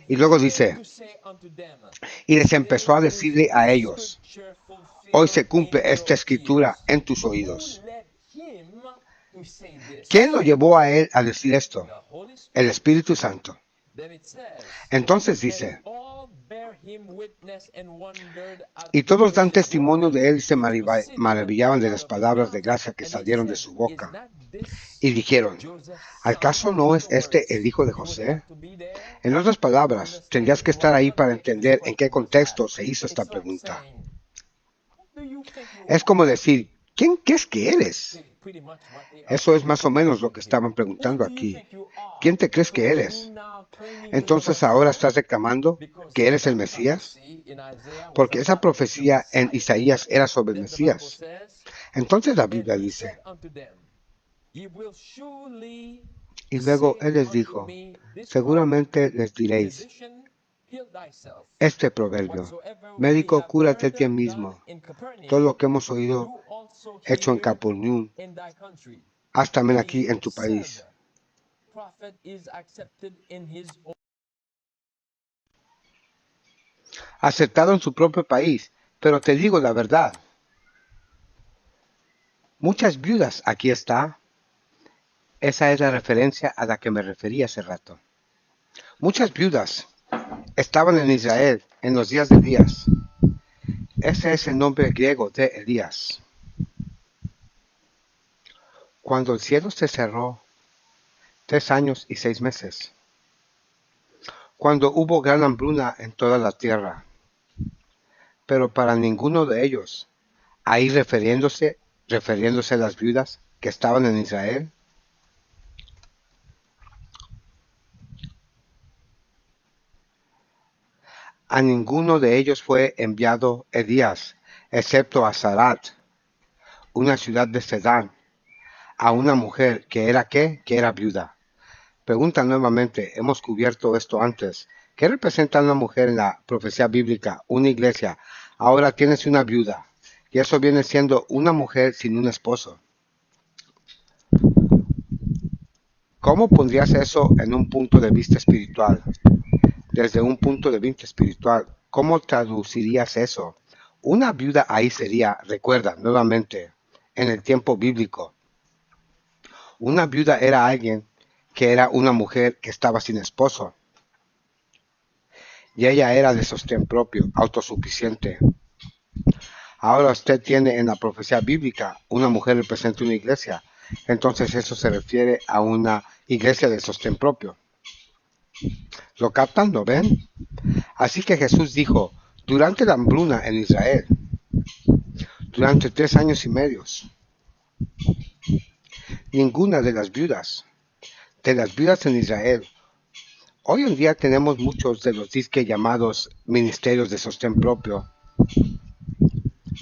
Speaker 1: Y luego dice, y les empezó a decirle a ellos, hoy se cumple esta escritura en tus oídos. ¿Quién lo llevó a Él a decir esto? El Espíritu Santo. Entonces dice, y todos dan testimonio de Él y se maravillaban de las palabras de gracia que salieron de su boca. Y dijeron, ¿acaso no es este el hijo de José? En otras palabras, tendrías que estar ahí para entender en qué contexto se hizo esta pregunta. Es como decir, ¿quién crees que eres?
Speaker 2: See, pretty much what they are
Speaker 1: Eso es
Speaker 2: saying
Speaker 1: más o menos lo
Speaker 2: here.
Speaker 1: que estaban
Speaker 2: Who
Speaker 1: preguntando
Speaker 2: do you
Speaker 1: aquí.
Speaker 2: think you are?
Speaker 1: ¿Quién te crees
Speaker 2: So
Speaker 1: que
Speaker 2: are
Speaker 1: eres?
Speaker 2: you now claiming to be
Speaker 1: Entonces
Speaker 2: the
Speaker 1: ahora
Speaker 2: Messiah?
Speaker 1: estás reclamando
Speaker 2: Because
Speaker 1: que eres el
Speaker 2: that
Speaker 1: Mesías,
Speaker 2: prophecy in Isaiah was
Speaker 1: porque esa
Speaker 2: about the
Speaker 1: profecía en
Speaker 2: Messiah.
Speaker 1: Isaías era sobre el
Speaker 2: Then the Bible
Speaker 1: Mesías.
Speaker 2: says,
Speaker 1: Entonces la
Speaker 2: and
Speaker 1: Biblia
Speaker 2: he
Speaker 1: dice,
Speaker 2: said unto them, Ye will surely
Speaker 1: y luego
Speaker 2: say
Speaker 1: Él les
Speaker 2: unto
Speaker 1: dijo,
Speaker 2: me this proverb,
Speaker 1: seguramente les diréis
Speaker 2: Physician, heal thyself.
Speaker 1: este proverbio,
Speaker 2: Whatsoever we
Speaker 1: médico,
Speaker 2: have
Speaker 1: cúrate a
Speaker 2: heard
Speaker 1: ti
Speaker 2: done
Speaker 1: mismo,
Speaker 2: in
Speaker 1: todo
Speaker 2: Capernaum,
Speaker 1: lo que hemos oído
Speaker 2: do also
Speaker 1: hecho en
Speaker 2: here
Speaker 1: Capernaum,
Speaker 2: in thy country.
Speaker 1: haz también
Speaker 2: And
Speaker 1: aquí
Speaker 2: he
Speaker 1: en tu
Speaker 2: said,
Speaker 1: país.
Speaker 2: Prophet is accepted in his own.
Speaker 1: Aceptado en su propio país, pero te digo la verdad, muchas viudas aquí está. Esa es la referencia a la que me referí hace rato. Muchas viudas estaban en Israel en los días de Elías. Ese es el nombre griego de Elías. Cuando el cielo se cerró 3 años y 6 meses. Cuando hubo gran hambruna en toda la tierra. Pero para ninguno de ellos, ahí refiriéndose a las viudas que estaban en Israel, a ninguno de ellos fue enviado Elías, excepto a Sarat, una ciudad de Sedán, a una mujer que era ¿qué? Que era viuda. Pregunta nuevamente, hemos cubierto esto antes. ¿Qué representa una mujer en la profecía bíblica? Una iglesia. Ahora tienes una viuda. Y eso viene siendo una mujer sin un esposo. ¿Cómo pondrías eso en un punto de vista espiritual? Desde un punto de vista espiritual, ¿cómo traducirías eso? Una viuda ahí sería, recuerda nuevamente, en el tiempo bíblico, una viuda era alguien que era una mujer que estaba sin esposo. Y ella era de sostén propio, autosuficiente. Ahora usted tiene en la profecía bíblica una mujer representa una iglesia. Entonces eso se refiere a una iglesia de sostén propio. ¿Lo captan? ¿Lo ven? Así que Jesús dijo, durante la hambruna en Israel, durante 3 años y medio, ninguna de las viudas en Israel, hoy en día tenemos muchos de los disque llamados ministerios de sostén propio,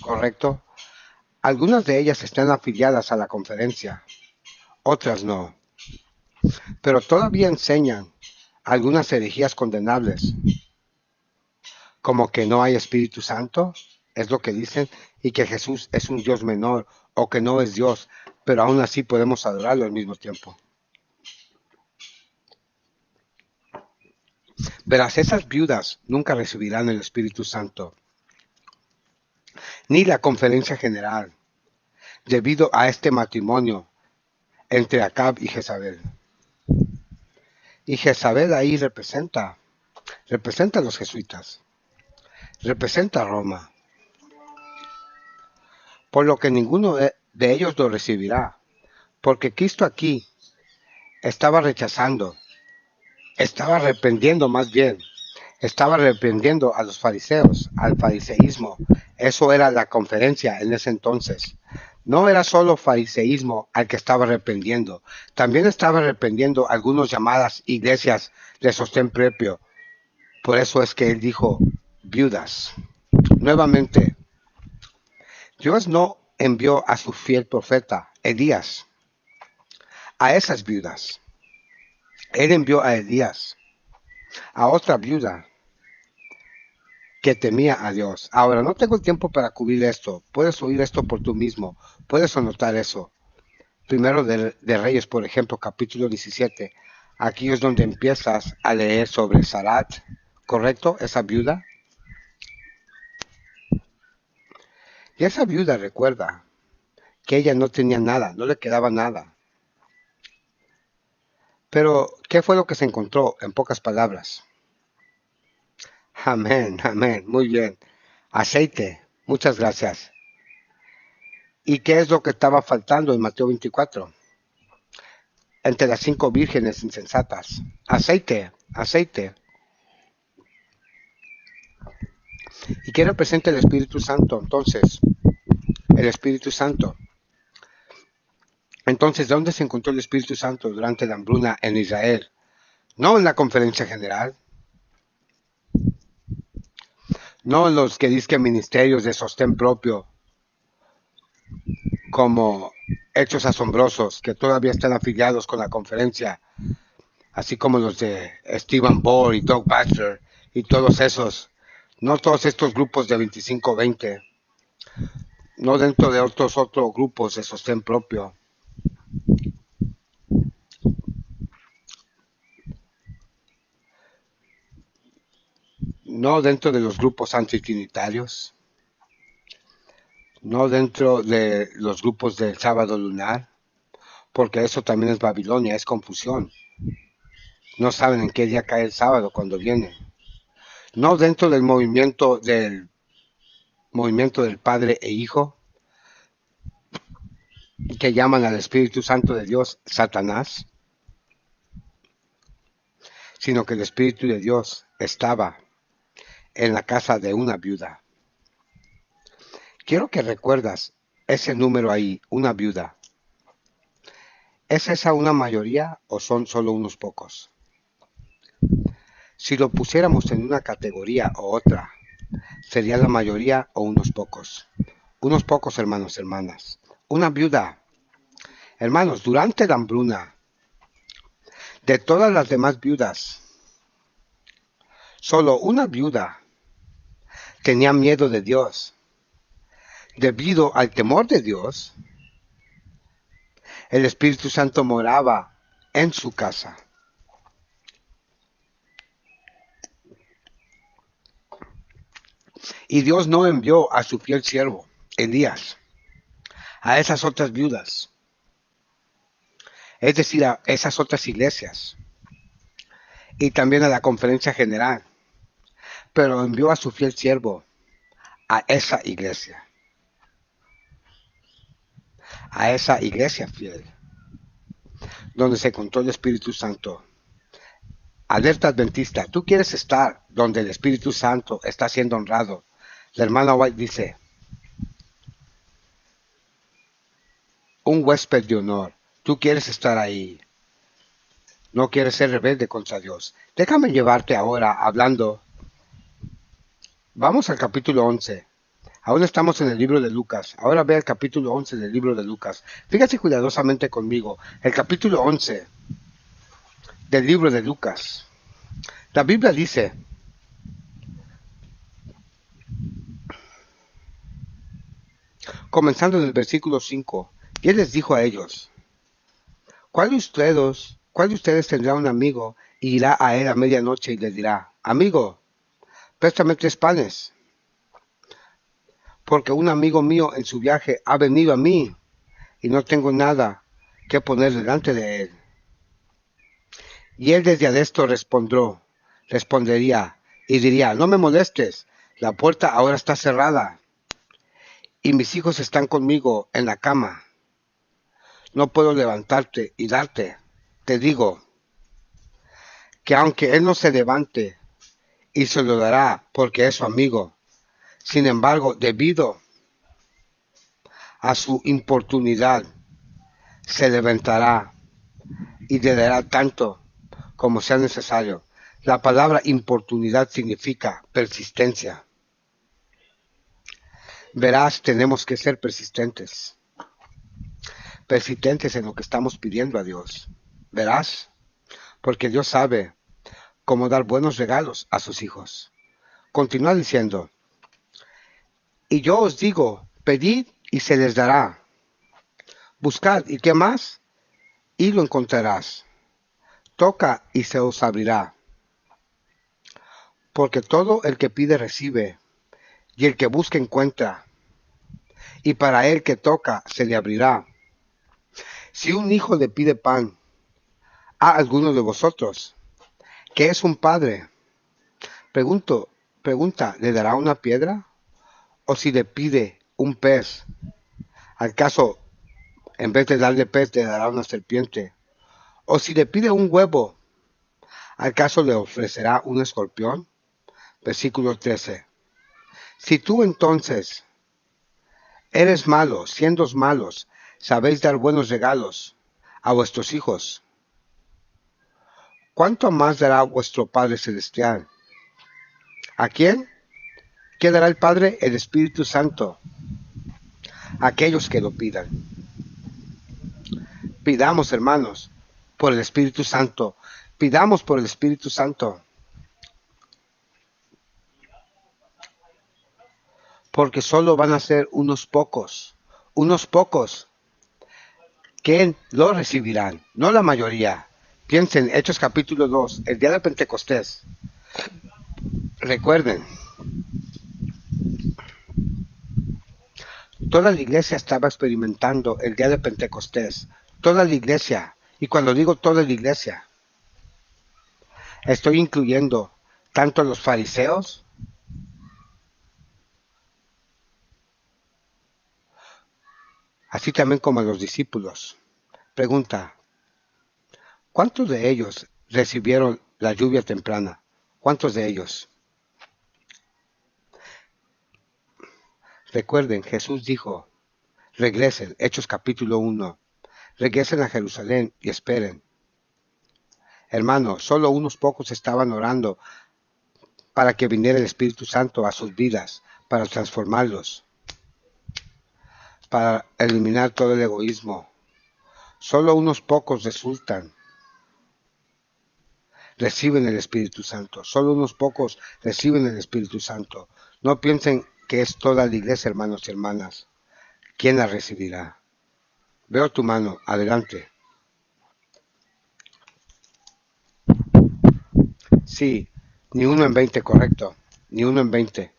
Speaker 1: ¿correcto? Algunas de ellas están afiliadas a la conferencia, otras no, pero todavía enseñan algunas herejías condenables, como que no hay Espíritu Santo, es lo que dicen, y que Jesús es un Dios menor o que no es Dios, pero aún así podemos adorarlo al mismo tiempo. Verás, esas viudas nunca recibirán el Espíritu Santo, ni la conferencia general, debido a este matrimonio entre Acab y Jezabel. Y Jezabel ahí representa a los jesuitas, representa a Roma, por lo que ninguno de ellos lo recibirá, porque Cristo aquí estaba rechazando, estaba reprendiendo más bien, estaba reprendiendo a los fariseos, al fariseísmo. Eso era la conferencia en ese entonces. No era solo fariseísmo al que estaba reprendiendo, también estaba reprendiendo algunas llamadas iglesias de sostén propio. Por eso es que él dijo, viudas. Nuevamente, Dios no envió a su fiel profeta, Elías, a esas viudas. Él envió a Elías, a otra viuda que temía a Dios. Ahora, no tengo tiempo para cubrir esto. Puedes oír esto por tú mismo. Puedes anotar eso. Primero de Reyes, por ejemplo, capítulo 17. Aquí es donde empiezas a leer sobre Sarat, ¿correcto? Esa viuda. Y esa viuda recuerda que ella no tenía nada, no le quedaba nada. Pero, ¿qué fue lo que se encontró? En pocas palabras. Amén, amén, muy bien. Aceite, muchas gracias. ¿Y qué es lo que estaba faltando en Mateo 24? Entre las 5 vírgenes insensatas. Aceite, aceite. ¿Y qué representa el Espíritu Santo? Entonces, el Espíritu Santo Entonces, ¿dónde se encontró el Espíritu Santo durante la hambruna en Israel? No en la conferencia general, no en los que dicen ministerios de sostén propio, como Hechos Asombrosos, que todavía están afiliados con la conferencia, así como los de Stephen Ball y Doug Baxter y todos esos, no todos estos grupos de 25-20, no dentro de otros grupos de sostén propio. No dentro de los grupos antitrinitarios, no dentro de los grupos del sábado lunar, porque eso también es Babilonia, es confusión. No saben en qué día cae el sábado cuando viene. No dentro del movimiento del Padre e Hijo, que llaman al Espíritu Santo de Dios Satanás, sino que el Espíritu de Dios estaba en la casa de una viuda. Quiero que recuerdas ese número ahí, una viuda. ¿Es esa una mayoría o son solo unos pocos? Si lo pusiéramos en una categoría o otra, sería la mayoría o unos pocos. Unos pocos, hermanos, hermanas. Una viuda. Hermanos, durante la hambruna, de todas las demás viudas, solo una viuda tenía miedo de Dios. Debido al temor de Dios, el Espíritu Santo moraba en su casa. Y Dios no envió a su fiel siervo, Elías, a esas otras viudas, es decir, a esas otras iglesias, y también a la conferencia general, pero envió a su fiel siervo a esa iglesia fiel, donde se encontró el Espíritu Santo. Alerta adventista, tú quieres estar donde el Espíritu Santo está siendo honrado. La hermana White dice, un huésped de honor, tú quieres estar ahí. No quieres ser rebelde contra Dios. Déjame llevarte ahora hablando. Vamos al capítulo 11. Aún estamos en el libro de Lucas. Ahora ve el capítulo 11 del libro de Lucas. Fíjate cuidadosamente conmigo. El capítulo 11 del libro de Lucas. La Biblia dice, comenzando en el versículo 5, y él les dijo a ellos, ¿cuál de ustedes tendrá un amigo y irá a él a medianoche y le dirá, amigo, préstame 3 panes? Porque un amigo mío en su viaje ha venido a mí y no tengo nada que poner delante de él. Y él desde adesto respondería y diría, no me molestes, la puerta ahora está cerrada y mis hijos están conmigo en la cama. No puedo levantarte y darte. Te digo que aunque él no se levante y se lo dará porque es su amigo, sin embargo, debido a su importunidad, se levantará y le dará tanto como sea necesario. La palabra importunidad significa persistencia. Verás, tenemos que ser persistentes. Persistentes en lo que estamos pidiendo a Dios. Verás, porque Dios sabe cómo dar buenos regalos a sus hijos. Continúa diciendo, y yo os digo, pedid y se les dará. Buscad, ¿y qué más? Y lo encontrarás. Toca y se os abrirá. Porque todo el que pide recibe, y el que busca encuentra, y para el que toca se le abrirá. Si un hijo le pide pan a alguno de vosotros, que es un padre, pregunta, ¿le dará una piedra? O si le pide un pez, ¿acaso en vez de darle pez le dará una serpiente? O si le pide un huevo, ¿acaso le ofrecerá un escorpión? Versículo 13. Si tú entonces eres malo, siendo malos, sabéis dar buenos regalos a vuestros hijos, ¿cuánto más dará vuestro Padre Celestial? ¿A quién? ¿Qué dará el Padre? El Espíritu Santo a aquellos que lo pidan. Pidamos, hermanos, por el Espíritu Santo. Pidamos por el Espíritu Santo. Porque solo van a ser unos pocos que lo recibirán, no la mayoría. Piensen, Hechos capítulo 2, el día de Pentecostés. Recuerden, toda la iglesia estaba experimentando el día de Pentecostés. Toda la iglesia. Y cuando digo toda la iglesia, estoy incluyendo tanto a los fariseos así también como a los discípulos. Pregunta, ¿cuántos de ellos recibieron la lluvia temprana? ¿Cuántos de ellos? Recuerden, Jesús dijo, regresen, Hechos capítulo 1, regresen a Jerusalén y esperen. Hermanos, solo unos pocos estaban orando para que viniera el Espíritu Santo a sus vidas, para transformarlos, para eliminar todo el egoísmo. Solo unos pocos reciben el Espíritu Santo. Solo unos pocos reciben el Espíritu Santo. No piensen que es toda la iglesia, hermanos y hermanas. ¿Quién la recibirá? Veo tu mano. Adelante. Sí, ni uno en 20, correcto. Ni uno en 20.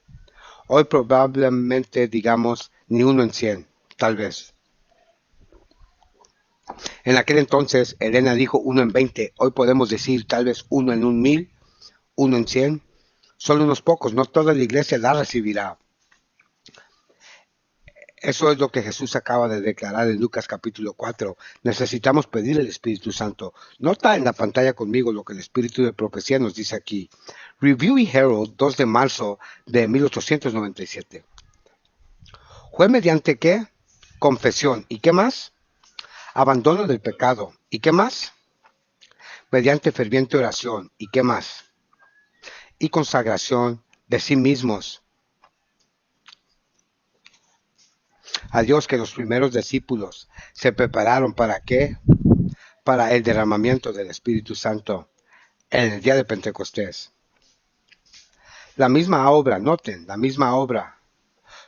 Speaker 1: Hoy probablemente digamos ni uno en 100, tal vez. En aquel entonces, Elena dijo 1 en 20. Hoy podemos decir tal vez 1 en 1,000, 1 en 100. Solo unos pocos, no toda la iglesia la recibirá. Eso es lo que Jesús acaba de declarar en Lucas capítulo 4. Necesitamos pedir el Espíritu Santo. Nota en la pantalla conmigo lo que el Espíritu de Profecía nos dice aquí. Review y Herald, 2 de marzo de 1897. ¿Fue mediante qué? Confesión. ¿Y qué más? Abandono del pecado. ¿Y qué más? Mediante ferviente oración. ¿Y qué más? Y consagración de sí mismos a Dios, que los primeros discípulos se prepararon ¿para qué? Para el derramamiento del Espíritu Santo en el día de Pentecostés. La misma obra, noten, la misma obra,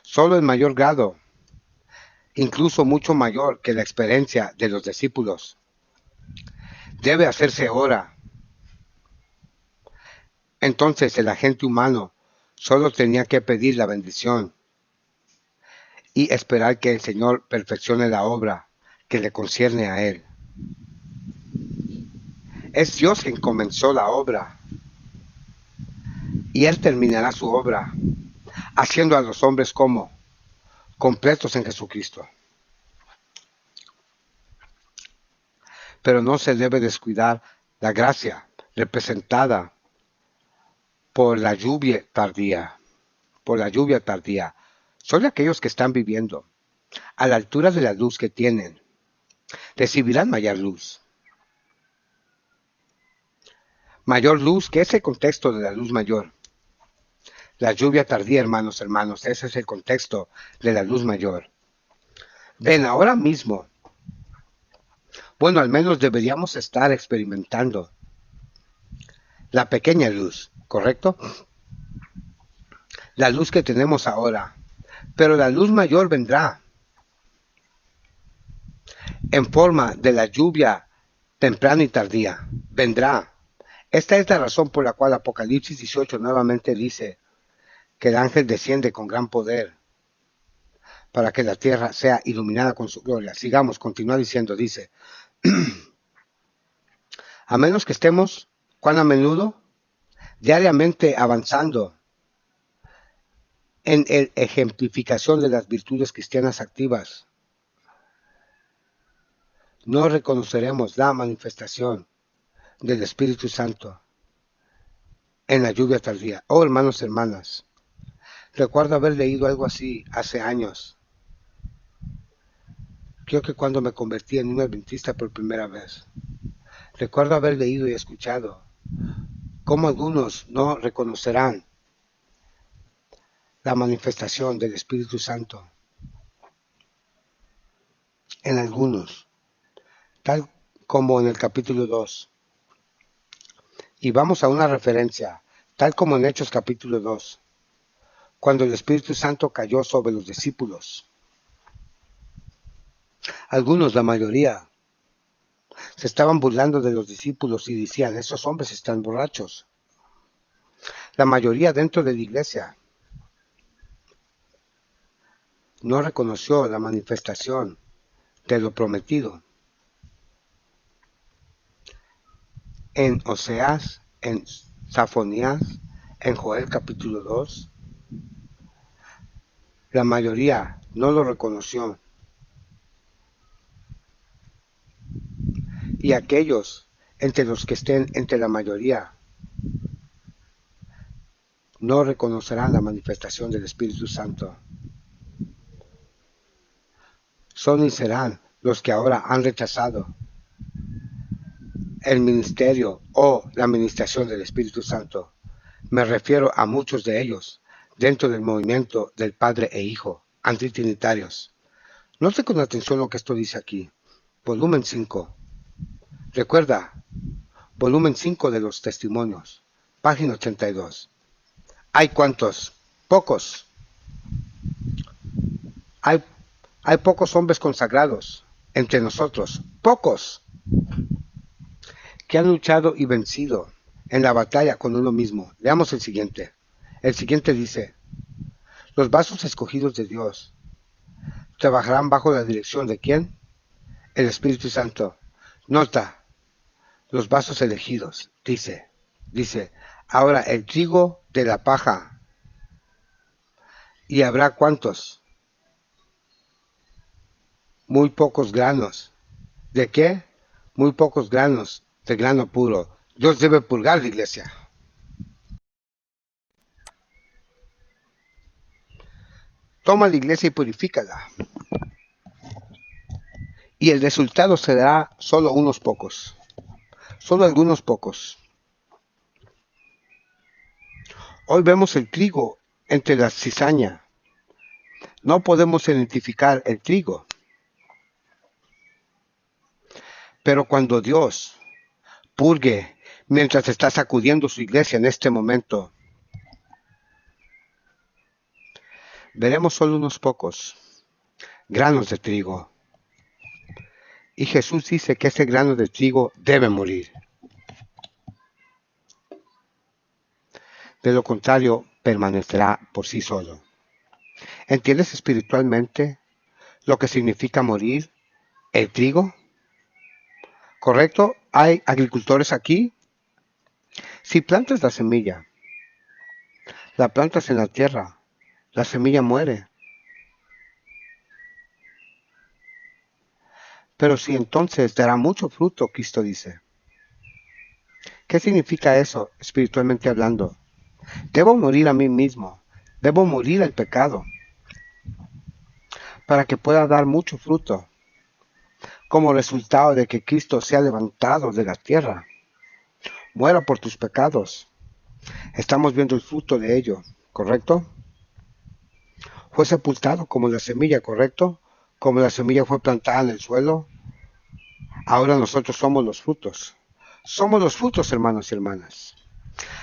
Speaker 1: solo en mayor grado, incluso mucho mayor que la experiencia de los discípulos. Debe hacerse ahora. Entonces el agente humano solo tenía que pedir la bendición y esperar que el Señor perfeccione la obra que le concierne a él. Es Dios quien comenzó la obra y él terminará su obra, haciendo a los hombres como completos en Jesucristo. Pero no se debe descuidar la gracia representada por la lluvia tardía, Solo aquellos que están viviendo a la altura de la luz que tienen, recibirán mayor luz. Mayor luz, ¿qué es el contexto de la luz mayor? La lluvia tardía, hermanos, ese es el contexto de la luz mayor. Ven, ahora mismo, bueno, al menos deberíamos estar experimentando la pequeña luz, ¿correcto? La luz que tenemos ahora. Pero la luz mayor vendrá en forma de la lluvia temprana y tardía. Vendrá. Esta es la razón por la cual Apocalipsis 18 nuevamente dice que el ángel desciende con gran poder para que la tierra sea iluminada con su gloria. Sigamos, continúa diciendo, dice, a menos que estemos, ¿cuán a menudo? Diariamente avanzando en la ejemplificación de las virtudes cristianas activas, no reconoceremos la manifestación del Espíritu Santo en la lluvia tardía. Oh, hermanos, hermanas, recuerdo haber leído algo así hace años. Creo que cuando me convertí en un adventista por primera vez, recuerdo haber leído y escuchado cómo algunos no reconocerán la manifestación del Espíritu Santo en algunos, tal como en el capítulo 2. Y vamos a una referencia, tal como en Hechos capítulo 2, cuando el Espíritu Santo cayó sobre los discípulos. Algunos, la mayoría, se estaban burlando de los discípulos y decían, esos hombres están borrachos. La mayoría dentro de la iglesia no reconoció la manifestación de lo prometido. En Oseas, en Zafonías, en Joel capítulo 2, la mayoría no lo reconoció. Y aquellos entre los que estén entre la mayoría no reconocerán la manifestación del Espíritu Santo. Son y serán los que ahora han rechazado el ministerio o la administración del Espíritu Santo. Me refiero a muchos de ellos dentro del movimiento del Padre e Hijo, antitrinitarios. Note con atención lo que esto dice aquí. Volumen 5. Recuerda, volumen 5 de los testimonios, página 82. ¿Hay cuántos? Pocos. Hay pocos hombres consagrados entre nosotros, pocos, que han luchado y vencido en la batalla con uno mismo. Leamos el siguiente. El siguiente dice, los vasos escogidos de Dios trabajarán bajo la dirección de ¿quién? El Espíritu Santo. Nota, los vasos elegidos, dice, ahora el trigo de la paja. ¿Y habrá cuántos? Muy pocos granos. ¿De qué? Muy pocos granos de grano puro. Dios debe purgar la iglesia. Toma la iglesia y purifícala. Y el resultado será solo unos pocos. Solo algunos pocos. Hoy vemos el trigo entre la cizaña. No podemos identificar el trigo. Pero cuando Dios purgue, mientras está sacudiendo su iglesia en este momento, veremos solo unos pocos granos de trigo. Y Jesús dice que ese grano de trigo debe morir. De lo contrario, permanecerá por sí solo. ¿Entiendes espiritualmente lo que significa morir el trigo? ¿Correcto? ¿Hay agricultores aquí? Si plantas la semilla, la plantas en la tierra, la semilla muere. Pero si entonces dará mucho fruto, Cristo dice. ¿Qué significa eso espiritualmente hablando? Debo morir a mí mismo, debo morir al pecado, para que pueda dar mucho fruto, como resultado de que Cristo sea levantado de la tierra. Muera por tus pecados. Estamos viendo el fruto de ello, ¿correcto? Fue sepultado como la semilla, ¿correcto? Como la semilla fue plantada en el suelo, ahora nosotros somos los frutos. Somos los frutos, hermanos y hermanas.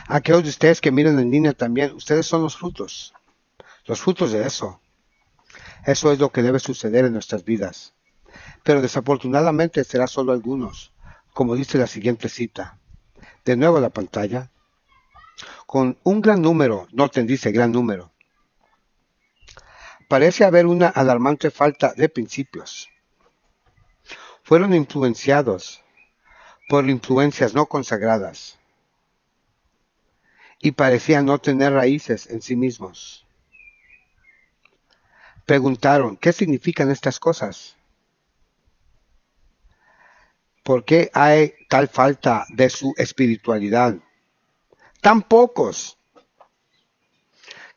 Speaker 1: Aquellos de ustedes que miran en línea también, ustedes son los frutos de eso. Eso es lo que debe suceder en nuestras vidas. Pero desafortunadamente será solo algunos, como dice la siguiente cita. De nuevo a la pantalla. Con un gran número, noten, dice gran número. Parece haber una alarmante falta de principios. Fueron influenciados por influencias no consagradas y parecían no tener raíces en sí mismos. Preguntaron, ¿qué significan estas cosas? ¿Por qué hay tal falta de su espiritualidad? Tan pocos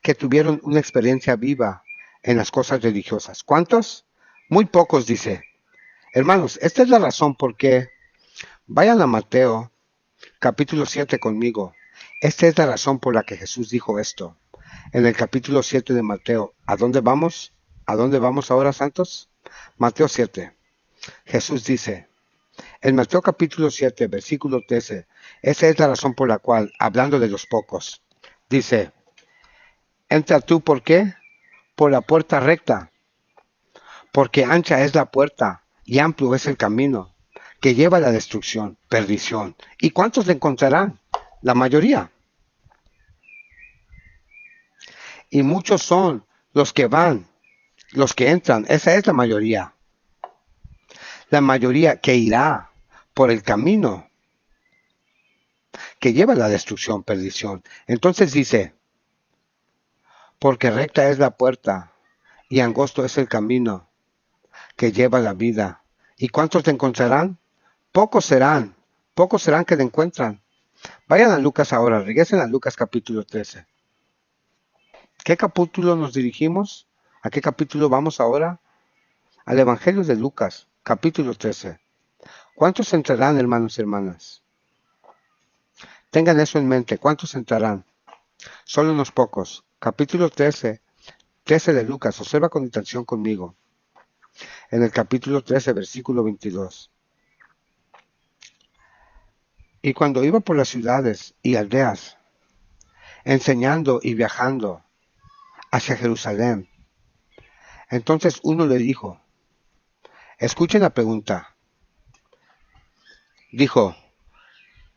Speaker 1: que tuvieron una experiencia viva en las cosas religiosas. ¿Cuántos? Muy pocos, dice. Hermanos, esta es la razón por qué. Vayan a Mateo, capítulo 7 conmigo. Esta es la razón por la que Jesús dijo esto. En el capítulo 7 de Mateo. ¿A dónde vamos? ¿A dónde vamos ahora, santos? Mateo 7. Jesús dice, en Mateo capítulo 7, versículo 13, esa es la razón por la cual, hablando de los pocos, dice, entra tú, ¿por qué? Por la puerta recta, porque ancha es la puerta y amplio es el camino que lleva a la destrucción, perdición. ¿Y cuántos le encontrarán? La mayoría. Y muchos son los que van, los que entran. Esa es la mayoría. La mayoría que irá por el camino que lleva a la destrucción, perdición. Entonces dice, porque recta es la puerta y angosto es el camino que lleva a la vida. ¿Y cuántos te encontrarán? Pocos serán que te encuentran. Vayan a Lucas ahora, regresen a Lucas capítulo 13. ¿Qué capítulo nos dirigimos? ¿A qué capítulo vamos ahora? Al Evangelio de Lucas, capítulo 13. ¿Cuántos entrarán, hermanos y hermanas? Tengan eso en mente, ¿cuántos entrarán? Solo unos pocos. Capítulo 13 de Lucas, observa con atención conmigo. En el capítulo 13, versículo 22. Y cuando iba por las ciudades y aldeas, enseñando y viajando hacia Jerusalén, entonces uno le dijo, escuchen la pregunta, dijo,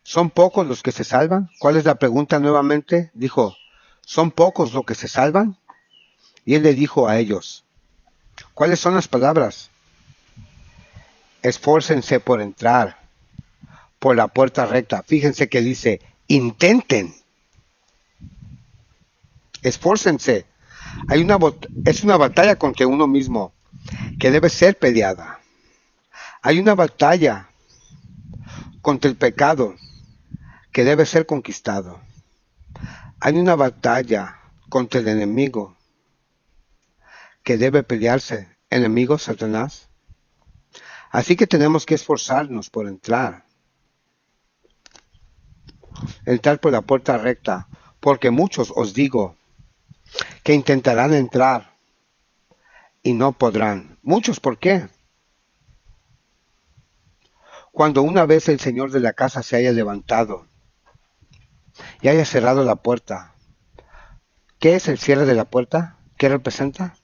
Speaker 1: ¿son pocos los que se salvan? ¿Cuál es la pregunta nuevamente? Dijo, ¿son pocos los que se salvan? Y él le dijo a ellos, ¿cuáles son las palabras? Esfórcense por entrar por la puerta recta. Fíjense que dice, intenten. Esfórcense. Es una batalla contra uno mismo que debe ser peleada. Hay una batalla contra el pecado que debe ser conquistado. Hay una batalla contra el enemigo que debe pelearse. Enemigo, Satanás. Así que tenemos que esforzarnos por entrar por la puerta recta, porque muchos, os digo, que intentarán entrar y no podrán. Muchos, ¿por qué? Cuando una vez el señor de la casa se haya levantado y haya cerrado la puerta, ¿qué es el cierre de la puerta? ¿Qué representa?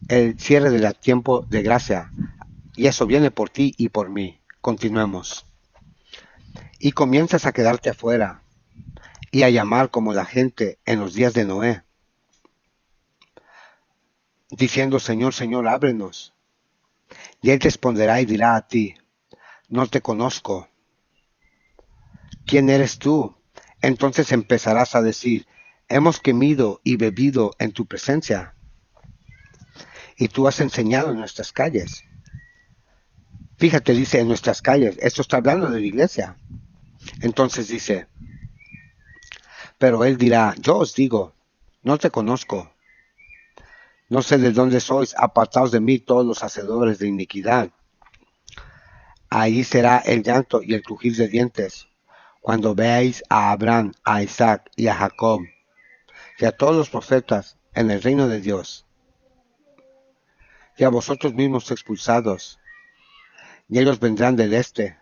Speaker 1: El cierre del tiempo de gracia. Y eso viene por ti y por mí. Continuemos. Y comienzas a quedarte afuera y a llamar como la gente en los días de Noé, diciendo, Señor, Señor, ábrenos. Y él responderá y dirá a ti, no te conozco. ¿Quién eres tú? Entonces empezarás a decir, hemos comido y bebido en tu presencia, y tú has enseñado en nuestras calles. Fíjate, dice en nuestras calles, esto está hablando de la iglesia. Entonces dice, pero él dirá, yo os digo, no te conozco. No sé de dónde sois, apartaos de mí todos los hacedores de iniquidad. Ahí será el llanto y el crujir de dientes, cuando veáis a Abraham, a Isaac y a Jacob, y a todos los profetas en el reino de Dios, y a vosotros mismos expulsados, y ellos vendrán del este.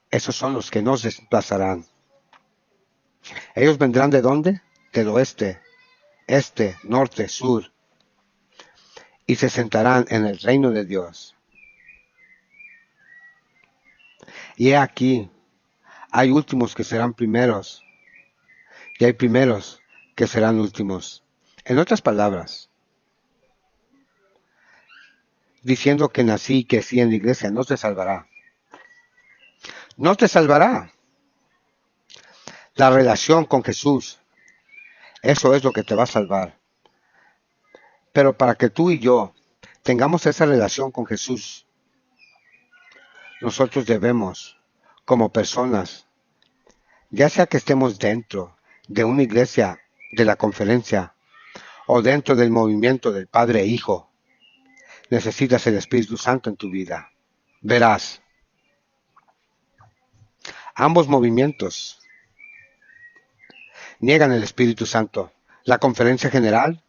Speaker 1: Esos son los que nos desplazarán. Ellos vendrán ¿de dónde? Del oeste, este, norte, sur, y se sentarán en el reino de Dios. Y he aquí, hay últimos que serán primeros, y hay primeros que serán últimos. En otras palabras, diciendo que nací y crecí en la iglesia, no te salvará. No te salvará. La relación con Jesús, eso es lo que te va a salvar. Pero para que tú y yo tengamos esa relación con Jesús, nosotros debemos, como personas, ya sea que estemos dentro de una iglesia, de la conferencia, o dentro del movimiento del Padre e Hijo, necesitas el Espíritu Santo en tu vida. Verás, ambos movimientos niegan el Espíritu Santo. La Conferencia General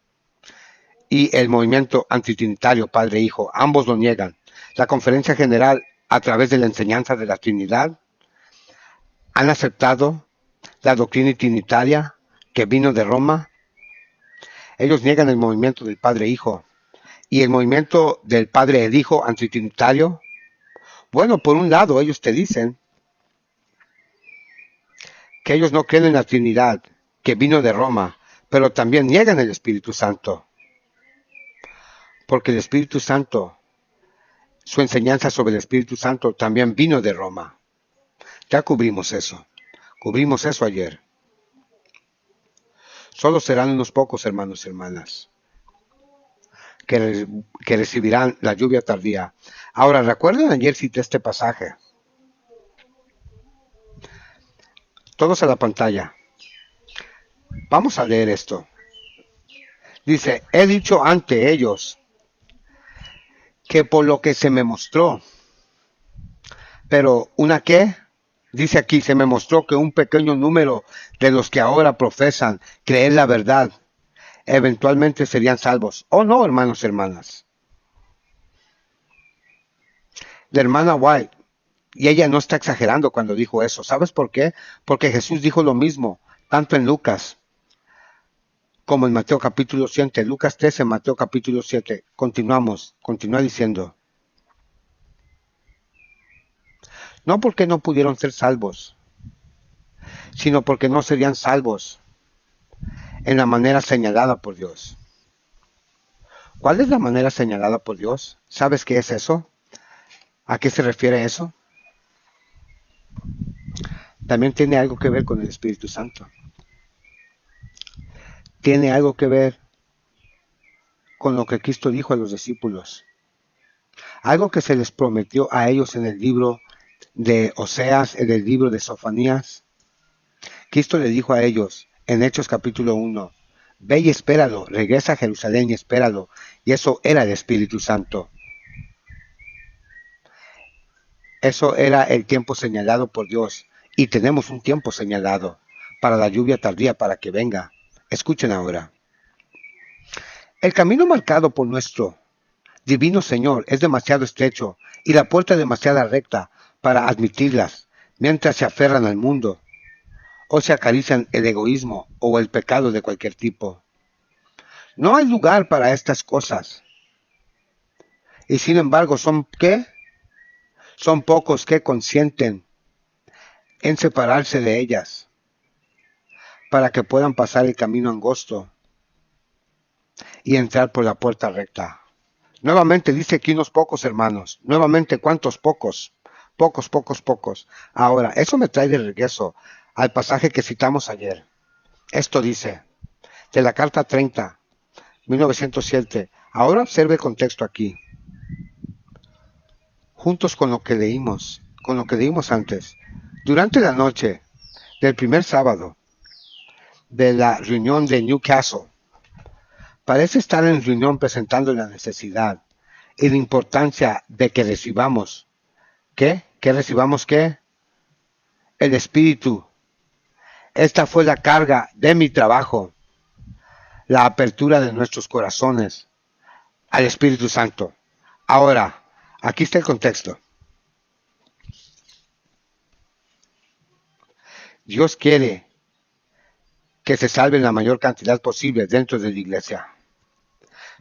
Speaker 1: y el movimiento antitrinitario Padre-Hijo, ambos lo niegan. La Conferencia General, a través de la enseñanza de la Trinidad, han aceptado la doctrina trinitaria que vino de Roma. Ellos niegan el movimiento del Padre-Hijo. Y el movimiento del Padre el Hijo antitrinitario, bueno, por un lado ellos te dicen que ellos no creen en la Trinidad, que vino de Roma, pero también niegan el Espíritu Santo. Porque el Espíritu Santo, su enseñanza sobre el Espíritu Santo también vino de Roma. Ya cubrimos eso ayer. Solo serán unos pocos hermanos y hermanas que recibirán la lluvia tardía. Ahora, ¿recuerdan? Ayer cité este pasaje. Todos a la pantalla. Vamos a leer esto. Dice, he dicho ante ellos que por lo que se me mostró, pero ¿una qué? Dice aquí, se me mostró que un pequeño número de los que ahora profesan creer la verdad, eventualmente serían salvos. ¿O no, hermanos y hermanas? La hermana White, y ella no está exagerando cuando dijo eso. ¿Sabes por qué? Porque Jesús dijo lo mismo, tanto en Lucas como en Mateo capítulo 7, Lucas 13, Mateo capítulo 7. Continúa diciendo. No porque no pudieron ser salvos, sino porque no serían salvos en la manera señalada por Dios. ¿Cuál es la manera señalada por Dios? ¿Sabes qué es eso? ¿A qué se refiere eso? También tiene algo que ver con el Espíritu Santo. Tiene algo que ver con lo que Cristo dijo a los discípulos. Algo que se les prometió a ellos en el libro de Oseas, en el libro de Sofonías. Cristo le dijo a ellos en Hechos capítulo 1, ve y espéralo, regresa a Jerusalén y espéralo. Y eso era el Espíritu Santo. Eso era el tiempo señalado por Dios. Y tenemos un tiempo señalado para la lluvia tardía, para que venga. Escuchen ahora. El camino marcado por nuestro Divino Señor es demasiado estrecho y la puerta demasiado recta para admitirlas, mientras se aferran al mundo o se acarician el egoísmo o el pecado de cualquier tipo. No hay lugar para estas cosas. Y sin embargo, ¿qué? Son pocos que consienten en separarse de ellas para que puedan pasar el camino angosto y entrar por la puerta recta. Nuevamente dice aquí unos pocos hermanos. Nuevamente, ¿cuántos pocos? Pocos. Ahora, eso me trae de regreso al pasaje que citamos ayer. Esto dice, de la carta 30, 1907. Ahora observe el contexto aquí. Juntos con lo que leímos antes. Durante la noche del primer sábado de la reunión de Newcastle, parece estar en reunión presentando la necesidad y la importancia de que recibamos, ¿qué? ¿Que recibamos qué? El Espíritu. Esta fue la carga de mi trabajo, la apertura de nuestros corazones al Espíritu Santo. Ahora, aquí está el contexto. Dios quiere que se salve la mayor cantidad posible dentro de la iglesia,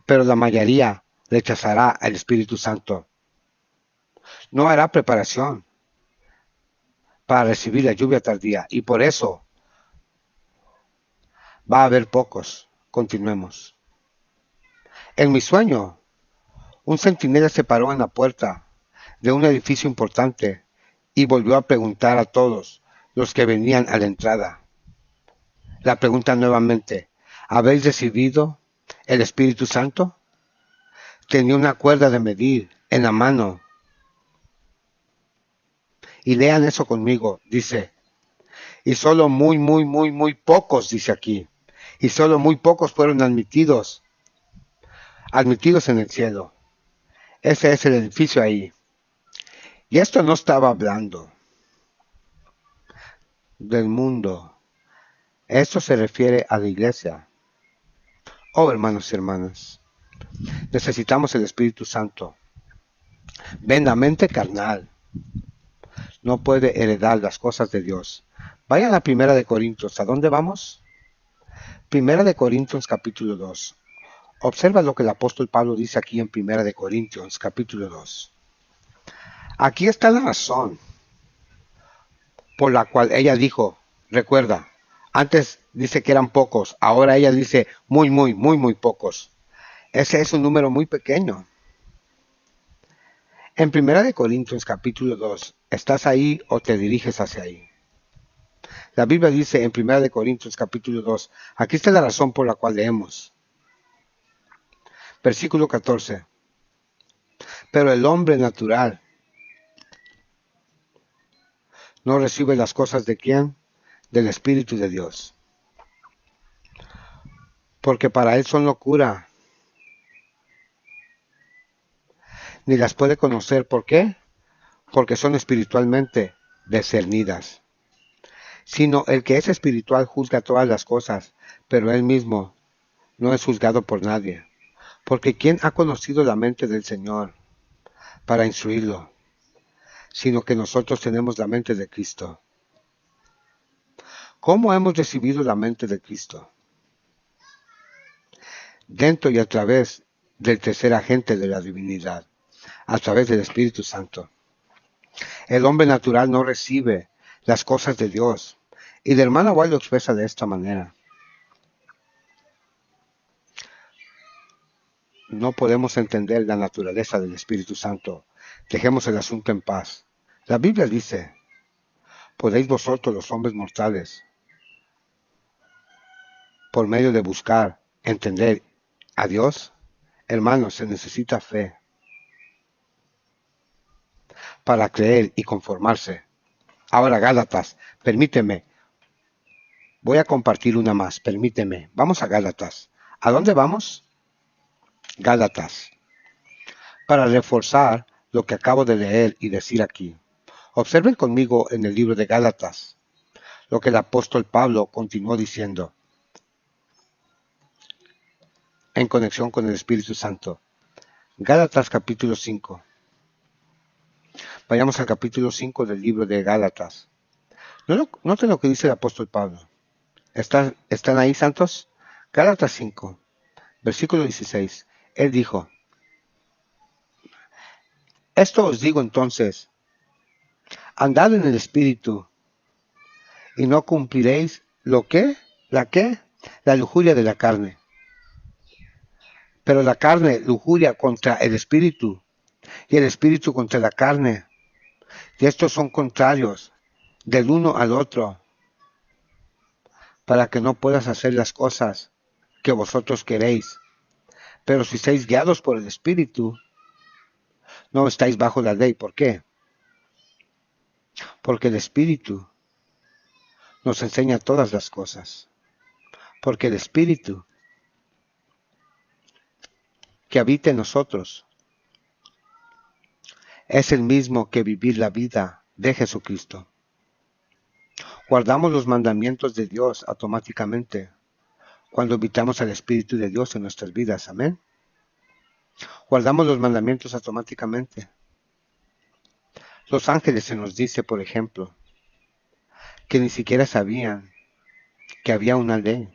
Speaker 1: pero la mayoría rechazará al Espíritu Santo. No hará preparación para recibir la lluvia tardía y por eso va a haber pocos. Continuemos. En mi sueño, un centinela se paró en la puerta de un edificio importante y volvió a preguntar a todos los que venían a la entrada. La pregunta nuevamente, ¿habéis recibido el Espíritu Santo? Tenía una cuerda de medir en la mano. Y lean eso conmigo, dice. Y solo muy pocos, dice aquí. Y solo muy pocos fueron admitidos en el cielo. Ese es el edificio ahí. Y esto no estaba hablando del mundo. Esto se refiere a la iglesia. Oh, hermanos y hermanas, necesitamos el Espíritu Santo. Ven, la mente carnal no puede heredar las cosas de Dios. Vayan a Primera de Corintios. ¿A dónde vamos? Primera de Corintios capítulo 2. Observa lo que el apóstol Pablo dice aquí en Primera de Corintios capítulo 2. Aquí está la razón por la cual ella dijo, recuerda, antes dice que eran pocos, ahora ella dice muy pocos. Ese es un número muy pequeño. En Primera de Corintios capítulo 2, ¿estás ahí o te diriges hacia ahí? La Biblia dice en Primera de Corintios capítulo 2, aquí está la razón por la cual leemos. Versículo 14. Pero el hombre natural no recibe las cosas de ¿quién? Del Espíritu de Dios. Porque para él son locura. Ni las puede conocer. ¿Por qué? Porque son espiritualmente discernidas. Sino el que es espiritual juzga todas las cosas, pero él mismo no es juzgado por nadie. Porque ¿quién ha conocido la mente del Señor para instruirlo? Sino que nosotros tenemos la mente de Cristo. ¿Cómo hemos recibido la mente de Cristo? Dentro y a través del tercer agente de la divinidad, a través del Espíritu Santo. El hombre natural no recibe las cosas de Dios. Y el hermano White lo expresa de esta manera. No podemos entender la naturaleza del Espíritu Santo. Dejemos el asunto en paz. La Biblia dice, ¿podéis vosotros los hombres mortales, por medio de buscar, entender a Dios? Hermanos, se necesita fe para creer y conformarse. Ahora, Gálatas, permíteme. Voy a compartir una más, permíteme. Vamos a Gálatas. ¿A dónde vamos? Gálatas. Para reforzar lo que acabo de leer y decir aquí. Observen conmigo en el libro de Gálatas lo que el apóstol Pablo continuó diciendo en conexión con el Espíritu Santo. Gálatas capítulo 5. Vayamos al capítulo 5 del libro de Gálatas. Noten lo que dice el apóstol Pablo. ¿Están ahí, santos? Gálatas 5, versículo 16. Él dijo, esto os digo entonces, andad en el Espíritu, y no cumpliréis la lujuria de la carne. Pero la carne lujuria contra el Espíritu, y el Espíritu contra la carne. Y estos son contrarios del uno al otro, para que no puedas hacer las cosas que vosotros queréis. Pero si estáis guiados por el Espíritu, no estáis bajo la ley. ¿Por qué? Porque el Espíritu nos enseña todas las cosas. Porque el Espíritu que habita en nosotros es el mismo que vivir la vida de Jesucristo. Guardamos los mandamientos de Dios automáticamente cuando invitamos al Espíritu de Dios en nuestras vidas. Amén. Guardamos los mandamientos automáticamente. Los ángeles se nos dice, por ejemplo, que ni siquiera sabían que había una ley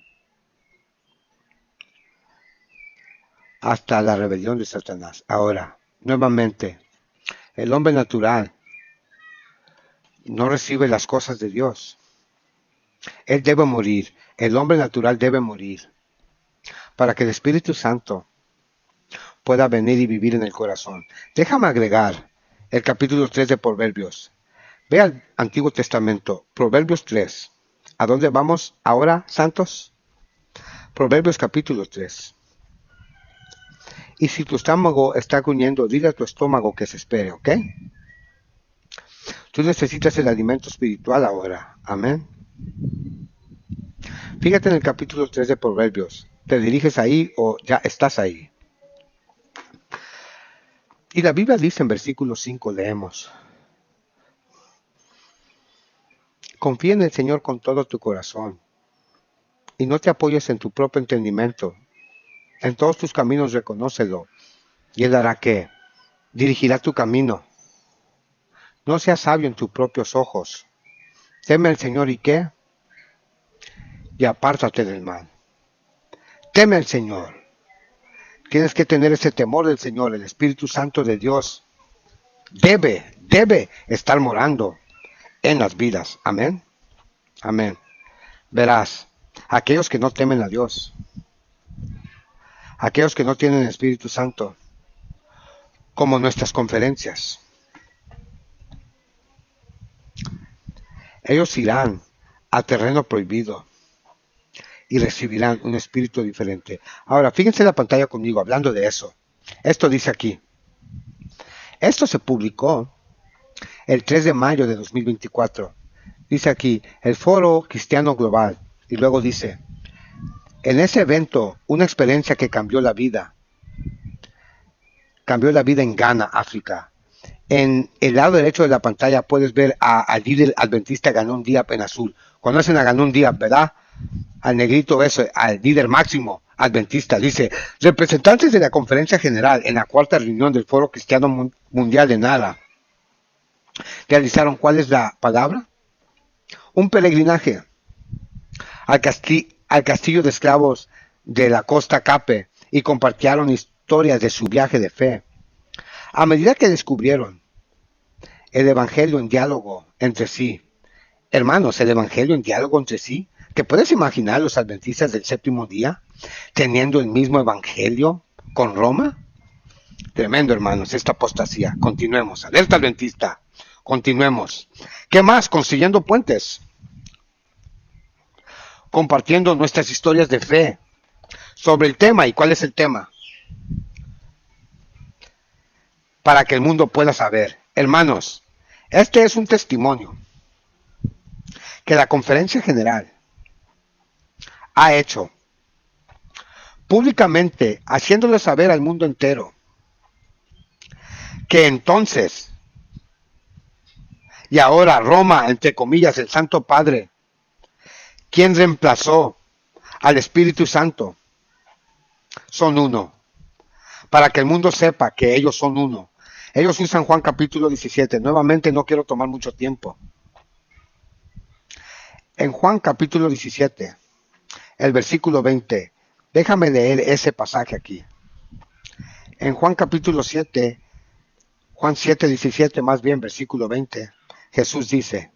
Speaker 1: hasta la rebelión de Satanás. Ahora, nuevamente, el hombre natural no recibe las cosas de Dios. Él debe morir. El hombre natural debe morir para que el Espíritu Santo pueda venir y vivir en el corazón. Déjame agregar el capítulo 3 de Proverbios. Ve al Antiguo Testamento, Proverbios 3. ¿A dónde vamos ahora, santos? Proverbios capítulo 3. Y si tu estómago está gruñendo, dile a tu estómago que se espere, ¿ok? Tú necesitas el alimento espiritual ahora. Amén. Fíjate en el capítulo 3 de Proverbios. ¿Te diriges ahí o ya estás ahí? Y la Biblia dice en versículo 5, leemos: confía en el Señor con todo tu corazón y no te apoyes en tu propio entendimiento. En todos tus caminos reconócelo y Él hará que dirigirá tu camino. No seas sabio en tus propios ojos. Teme al Señor y ¿qué? Y apártate del mal. Teme al Señor. Tienes que tener ese temor del Señor. El Espíritu Santo de Dios debe estar morando en las vidas. Amén. Amén. Verás, aquellos que no temen a Dios, aquellos que no tienen el Espíritu Santo, como nuestras conferencias, ellos irán a terreno prohibido y recibirán un espíritu diferente. Ahora, fíjense en la pantalla conmigo, hablando de eso. Esto dice aquí. Esto se publicó el 3 de mayo de 2024. Dice aquí, el Foro Cristiano Global. Y luego dice, en ese evento, una experiencia que cambió la vida en Ghana, África. En el lado derecho de la pantalla puedes ver al líder adventista Ganón Díaz en azul. Conocen a Ganón Díaz, ¿verdad? Al negrito eso, al líder máximo adventista. Dice, representantes de la conferencia general en la cuarta reunión del Foro Cristiano Mundial de Nara realizaron, ¿cuál es la palabra? Un peregrinaje al castillo de esclavos de la costa Cape y compartieron historias de su viaje de fe. A medida que descubrieron el evangelio en diálogo entre sí, hermanos, el evangelio en diálogo entre sí, ¿te puedes imaginar los adventistas del séptimo día teniendo el mismo evangelio con Roma? Tremendo, hermanos, esta apostasía. Continuemos. Alerta adventista. Continuemos. ¿Qué más? Construyendo puentes. Compartiendo nuestras historias de fe sobre el tema. ¿Y cuál es el tema? Para que el mundo pueda saber. Hermanos, este es un testimonio que la Conferencia General ha hecho públicamente, haciéndole saber al mundo entero que entonces y ahora Roma, entre comillas, el Santo Padre, quien reemplazó al Espíritu Santo, son uno, para que el mundo sepa que ellos son uno. Ellos usan Juan capítulo 17. Nuevamente no quiero tomar mucho tiempo. En Juan capítulo 17, el versículo 20, déjame leer ese pasaje aquí. En Juan capítulo 7, Juan 7, 17, más bien versículo 20, Jesús dice,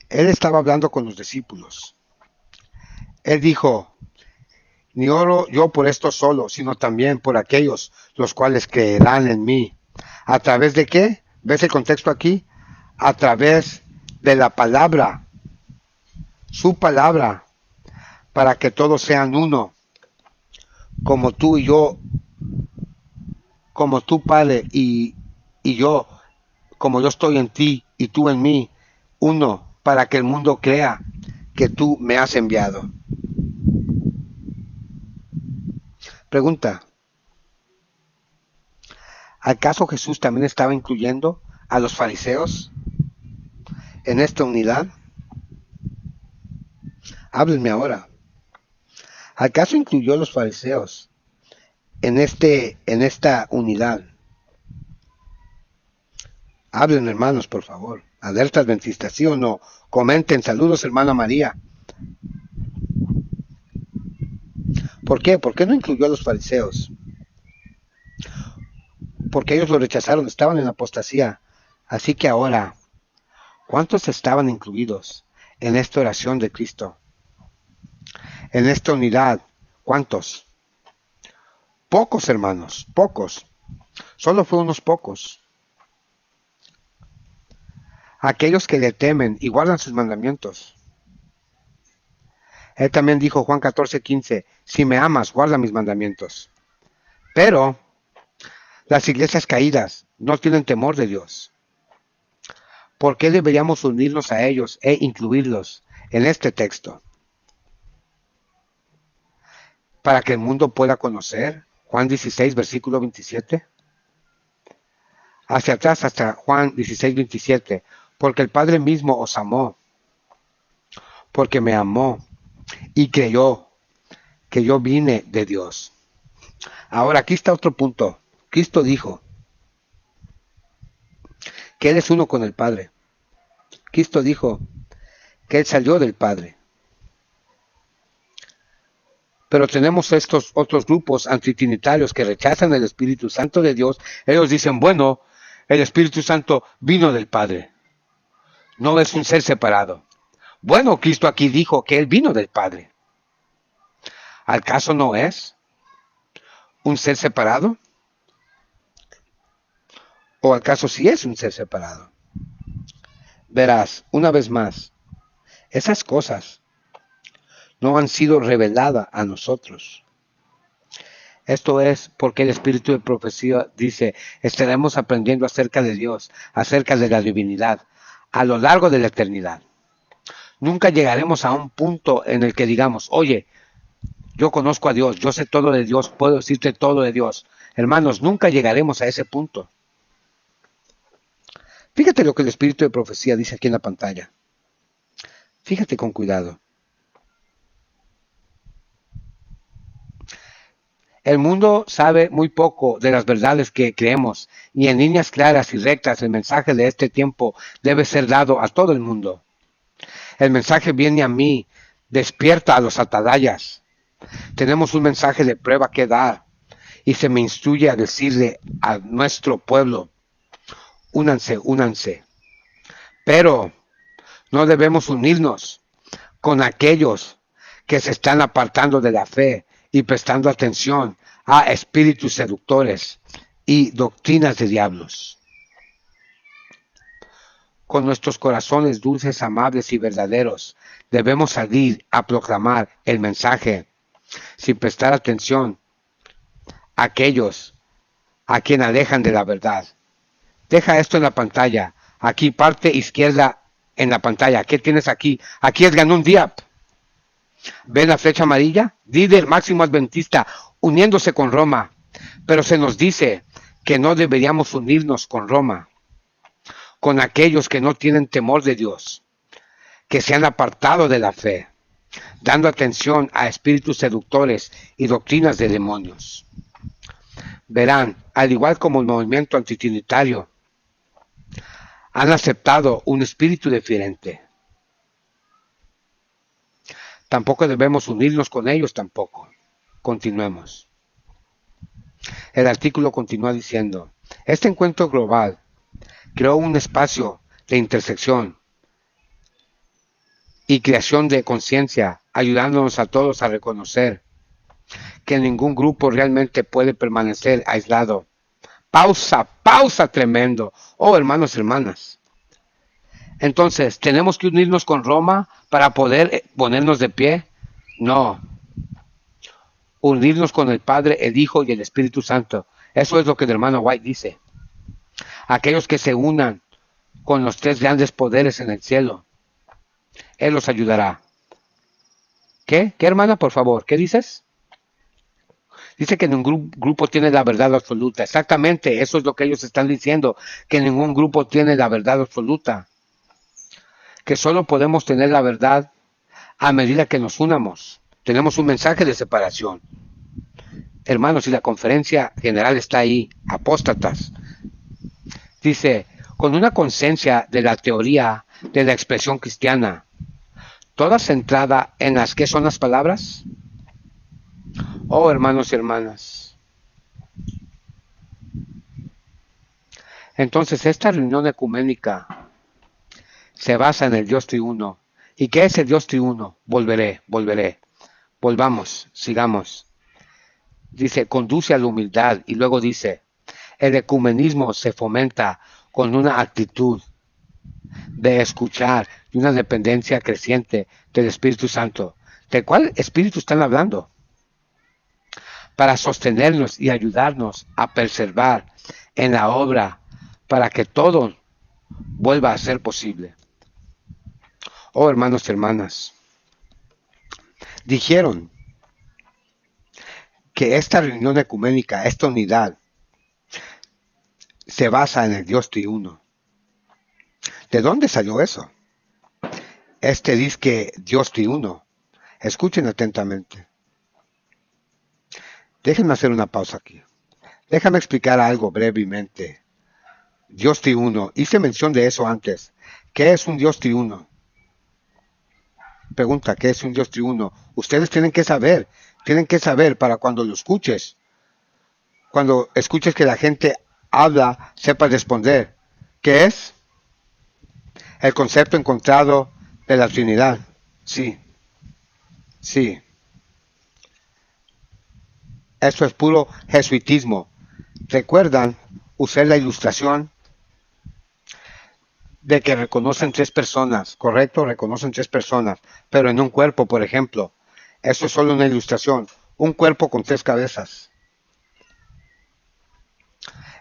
Speaker 1: Él estaba hablando con los discípulos. Él dijo, ni oro yo por esto solo, sino también por aquellos los cuales creerán en mí. ¿A través de qué? ¿Ves el contexto aquí? A través de la palabra, su palabra, para que todos sean uno, como tú y yo, como tú, Padre, y yo, como yo estoy en ti y tú en mí, uno, para que el mundo crea que tú me has enviado. Pregunta, ¿acaso Jesús también estaba incluyendo a los fariseos en esta unidad? Háblenme ahora. ¿Acaso incluyó a los fariseos en esta unidad? Hablen, hermanos, por favor. Alerta adventista, ¿sí o no? Comenten. Saludos, hermana María. ¿Por qué? ¿Por qué no incluyó a los fariseos? Porque ellos lo rechazaron, estaban en apostasía. Así que ahora, ¿cuántos estaban incluidos en esta oración de Cristo? En esta unidad, ¿cuántos? Pocos, hermanos, pocos. Solo fue unos pocos. Aquellos que le temen y guardan sus mandamientos. Él también dijo, Juan 14:15, si me amas, guarda mis mandamientos. Pero las iglesias caídas no tienen temor de Dios. ¿Por qué deberíamos unirnos a ellos e incluirlos en este texto? Para que el mundo pueda conocer Juan 16, versículo 27. Hacia atrás hasta Juan 16, 27. Porque el Padre mismo os amó, porque me amó y creyó que yo vine de Dios. Ahora aquí está otro punto. Cristo dijo que Él es uno con el Padre. Cristo dijo que Él salió del Padre. Pero tenemos estos otros grupos antitrinitarios que rechazan el Espíritu Santo de Dios. Ellos dicen, bueno, el Espíritu Santo vino del Padre. No es un ser separado. Bueno, Cristo aquí dijo que Él vino del Padre. ¿Al caso no es un ser separado? ¿O al caso sí es un ser separado? Verás, una vez más, esas cosas no han sido reveladas a nosotros. Esto es porque el espíritu de profecía dice, estaremos aprendiendo acerca de Dios, acerca de la divinidad, a lo largo de la eternidad. Nunca llegaremos a un punto en el que digamos, oye, yo conozco a Dios, yo sé todo de Dios, puedo decirte todo de Dios. Hermanos, nunca llegaremos a ese punto. Fíjate lo que el espíritu de profecía dice aquí en la pantalla. Fíjate con cuidado. El mundo sabe muy poco de las verdades que creemos, y en líneas claras y rectas el mensaje de este tiempo debe ser dado a todo el mundo. El mensaje viene a mí, despierta a los atalayas. Tenemos un mensaje de prueba que dar, y se me instruye a decirle a nuestro pueblo, únanse, únanse. Pero no debemos unirnos con aquellos que se están apartando de la fe y prestando atención a espíritus seductores y doctrinas de diablos. Con nuestros corazones dulces, amables y verdaderos, debemos salir a proclamar el mensaje sin prestar atención a aquellos a quien alejan de la verdad. Deja esto en la pantalla. Aquí, parte izquierda en la pantalla. ¿Qué tienes aquí? Aquí es Ganun Diap. ¿Ven la flecha amarilla? Líder máximo adventista uniéndose con Roma. Pero se nos dice que no deberíamos unirnos con Roma, con aquellos que no tienen temor de Dios, que se han apartado de la fe, dando atención a espíritus seductores y doctrinas de demonios. Verán, al igual como el movimiento antitrinitario, han aceptado un espíritu diferente. Tampoco debemos unirnos con ellos tampoco. Continuemos. El artículo continúa diciendo, este encuentro global creó un espacio de intersección y creación de conciencia, ayudándonos a todos a reconocer que ningún grupo realmente puede permanecer aislado. Pausa tremendo. Oh, hermanos y hermanas. Entonces, ¿tenemos que unirnos con Roma para poder ponernos de pie? No. Unirnos con el Padre, el Hijo y el Espíritu Santo. Eso es lo que el hermano White dice. Aquellos que se unan con los tres grandes poderes en el cielo, Él los ayudará. ¿Qué? ¿Qué, hermana, por favor? ¿Qué dices? Dice que ningún grupo tiene la verdad absoluta. Exactamente, eso es lo que ellos están diciendo, que ningún grupo tiene la verdad absoluta. Que solo podemos tener la verdad a medida que nos unamos. Tenemos un mensaje de separación. Hermanos, y la conferencia general está ahí, apóstatas. Dice, con una conciencia de la teoría de la expresión cristiana, toda centrada en las que son las palabras. Oh, hermanos y hermanas. Entonces, esta reunión ecuménica se basa en el Dios triuno. ¿Y qué es el Dios triuno? Volveré. Volvamos, sigamos. Dice, conduce a la humildad. Y luego dice, el ecumenismo se fomenta con una actitud de escuchar y una dependencia creciente del Espíritu Santo. ¿De cuál Espíritu están hablando? Para sostenernos y ayudarnos a perseverar en la obra para que todo vuelva a ser posible. Oh, hermanos y hermanas, dijeron que esta reunión ecuménica, esta unidad, se basa en el Dios triuno. ¿De dónde salió eso? Este disque Dios triuno. Escuchen atentamente. Déjenme hacer una pausa aquí. Déjame explicar algo brevemente. Dios triuno. Hice mención de eso antes. ¿Qué es un Dios triuno? Pregunta, ¿qué es un Dios triuno? Ustedes tienen que saber para cuando lo escuches. Cuando escuches que la gente habla, sepas responder. ¿Qué es? El concepto encontrado de la Trinidad. Sí. Sí. Eso es puro jesuitismo. ¿Recuerdan? Usé la ilustración de que reconocen tres personas, ¿correcto? Reconocen tres personas, pero en un cuerpo, por ejemplo. Eso es solo una ilustración. Un cuerpo con tres cabezas.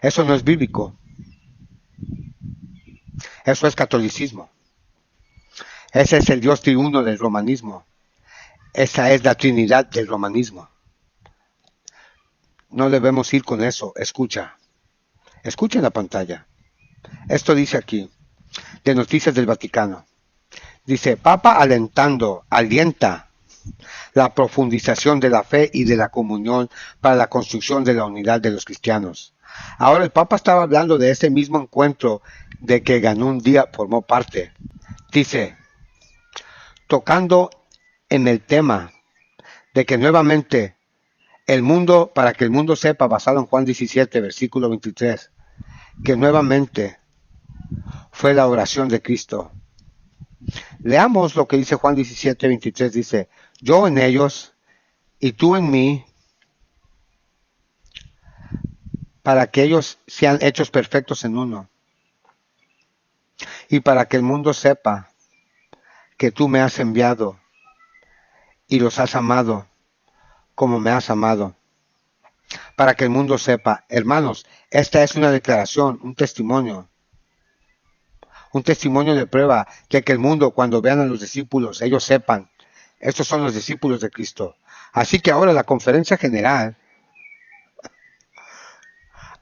Speaker 1: Eso no es bíblico. Eso es catolicismo. Ese es el Dios triuno del romanismo. Esa es la Trinidad del romanismo. No debemos ir con eso. Escucha. Escucha en la pantalla. Esto dice aquí, de Noticias del Vaticano. Dice, Papa alienta la profundización de la fe y de la comunión para la construcción de la unidad de los cristianos. Ahora el Papa estaba hablando de ese mismo encuentro de que Ganun Díaz formó parte. Dice, tocando en el tema de que nuevamente el mundo, para que el mundo sepa, basado en Juan 17, versículo 23, que nuevamente fue la oración de Cristo. Leamos lo que dice Juan 17, 23, dice, yo en ellos y tú en mí, para que ellos sean hechos perfectos en uno, y para que el mundo sepa que tú me has enviado y los has amado como me has amado. Para que el mundo sepa, hermanos, esta es una declaración, un testimonio de prueba de que el mundo, cuando vean a los discípulos, ellos sepan, estos son los discípulos de Cristo. Así que ahora la conferencia general,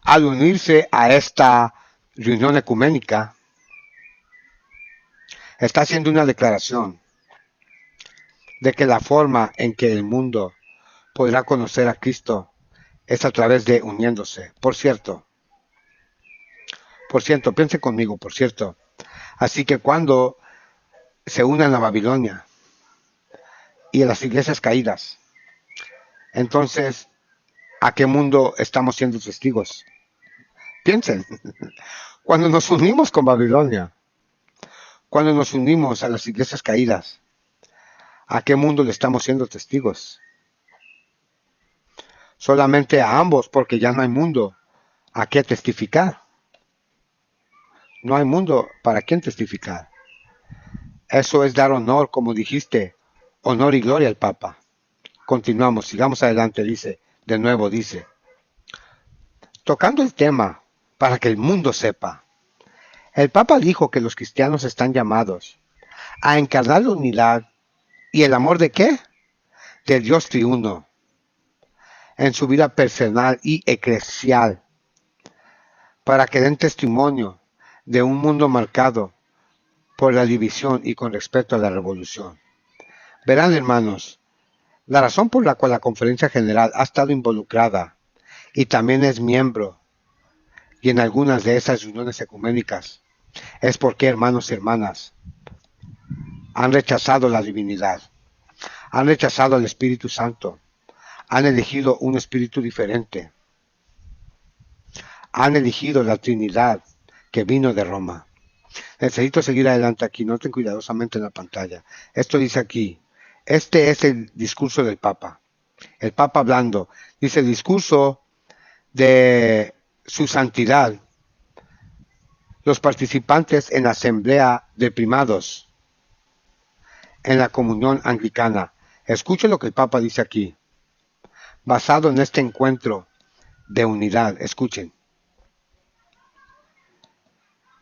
Speaker 1: al unirse a esta reunión ecuménica, está haciendo una declaración de que la forma en que el mundo podrá conocer a Cristo es a través de uniéndose. Por cierto, piensen conmigo, por cierto. Así que cuando se unan a Babilonia y a las iglesias caídas, entonces, ¿a qué mundo estamos siendo testigos? Piensen, cuando nos unimos con Babilonia, cuando nos unimos a las iglesias caídas, ¿a qué mundo le estamos siendo testigos? Solamente a ambos, porque ya no hay mundo a qué testificar. No hay mundo para quién testificar. Eso es dar honor, como dijiste, honor y gloria al Papa. Continuamos, sigamos adelante, dice, de nuevo dice, tocando el tema para que el mundo sepa. El Papa dijo que los cristianos están llamados a encarnar la unidad y el amor de ¿qué? Del Dios triuno en su vida personal y eclesial, para que den testimonio de un mundo marcado por la división y con respecto a la revolución. Verán, hermanos, la razón por la cual la Conferencia General ha estado involucrada y también es miembro y en algunas de esas reuniones ecuménicas es porque, hermanos y hermanas, han rechazado la divinidad, han rechazado al Espíritu Santo, han elegido un espíritu diferente, han elegido la Trinidad que vino de Roma. Necesito seguir adelante aquí, noten cuidadosamente en la pantalla. Esto dice aquí, este es el discurso del Papa. El Papa hablando, dice el discurso de su santidad. Los participantes en la asamblea de primados en la comunión anglicana. Escuchen lo que el Papa dice aquí. Basado en este encuentro de unidad, escuchen.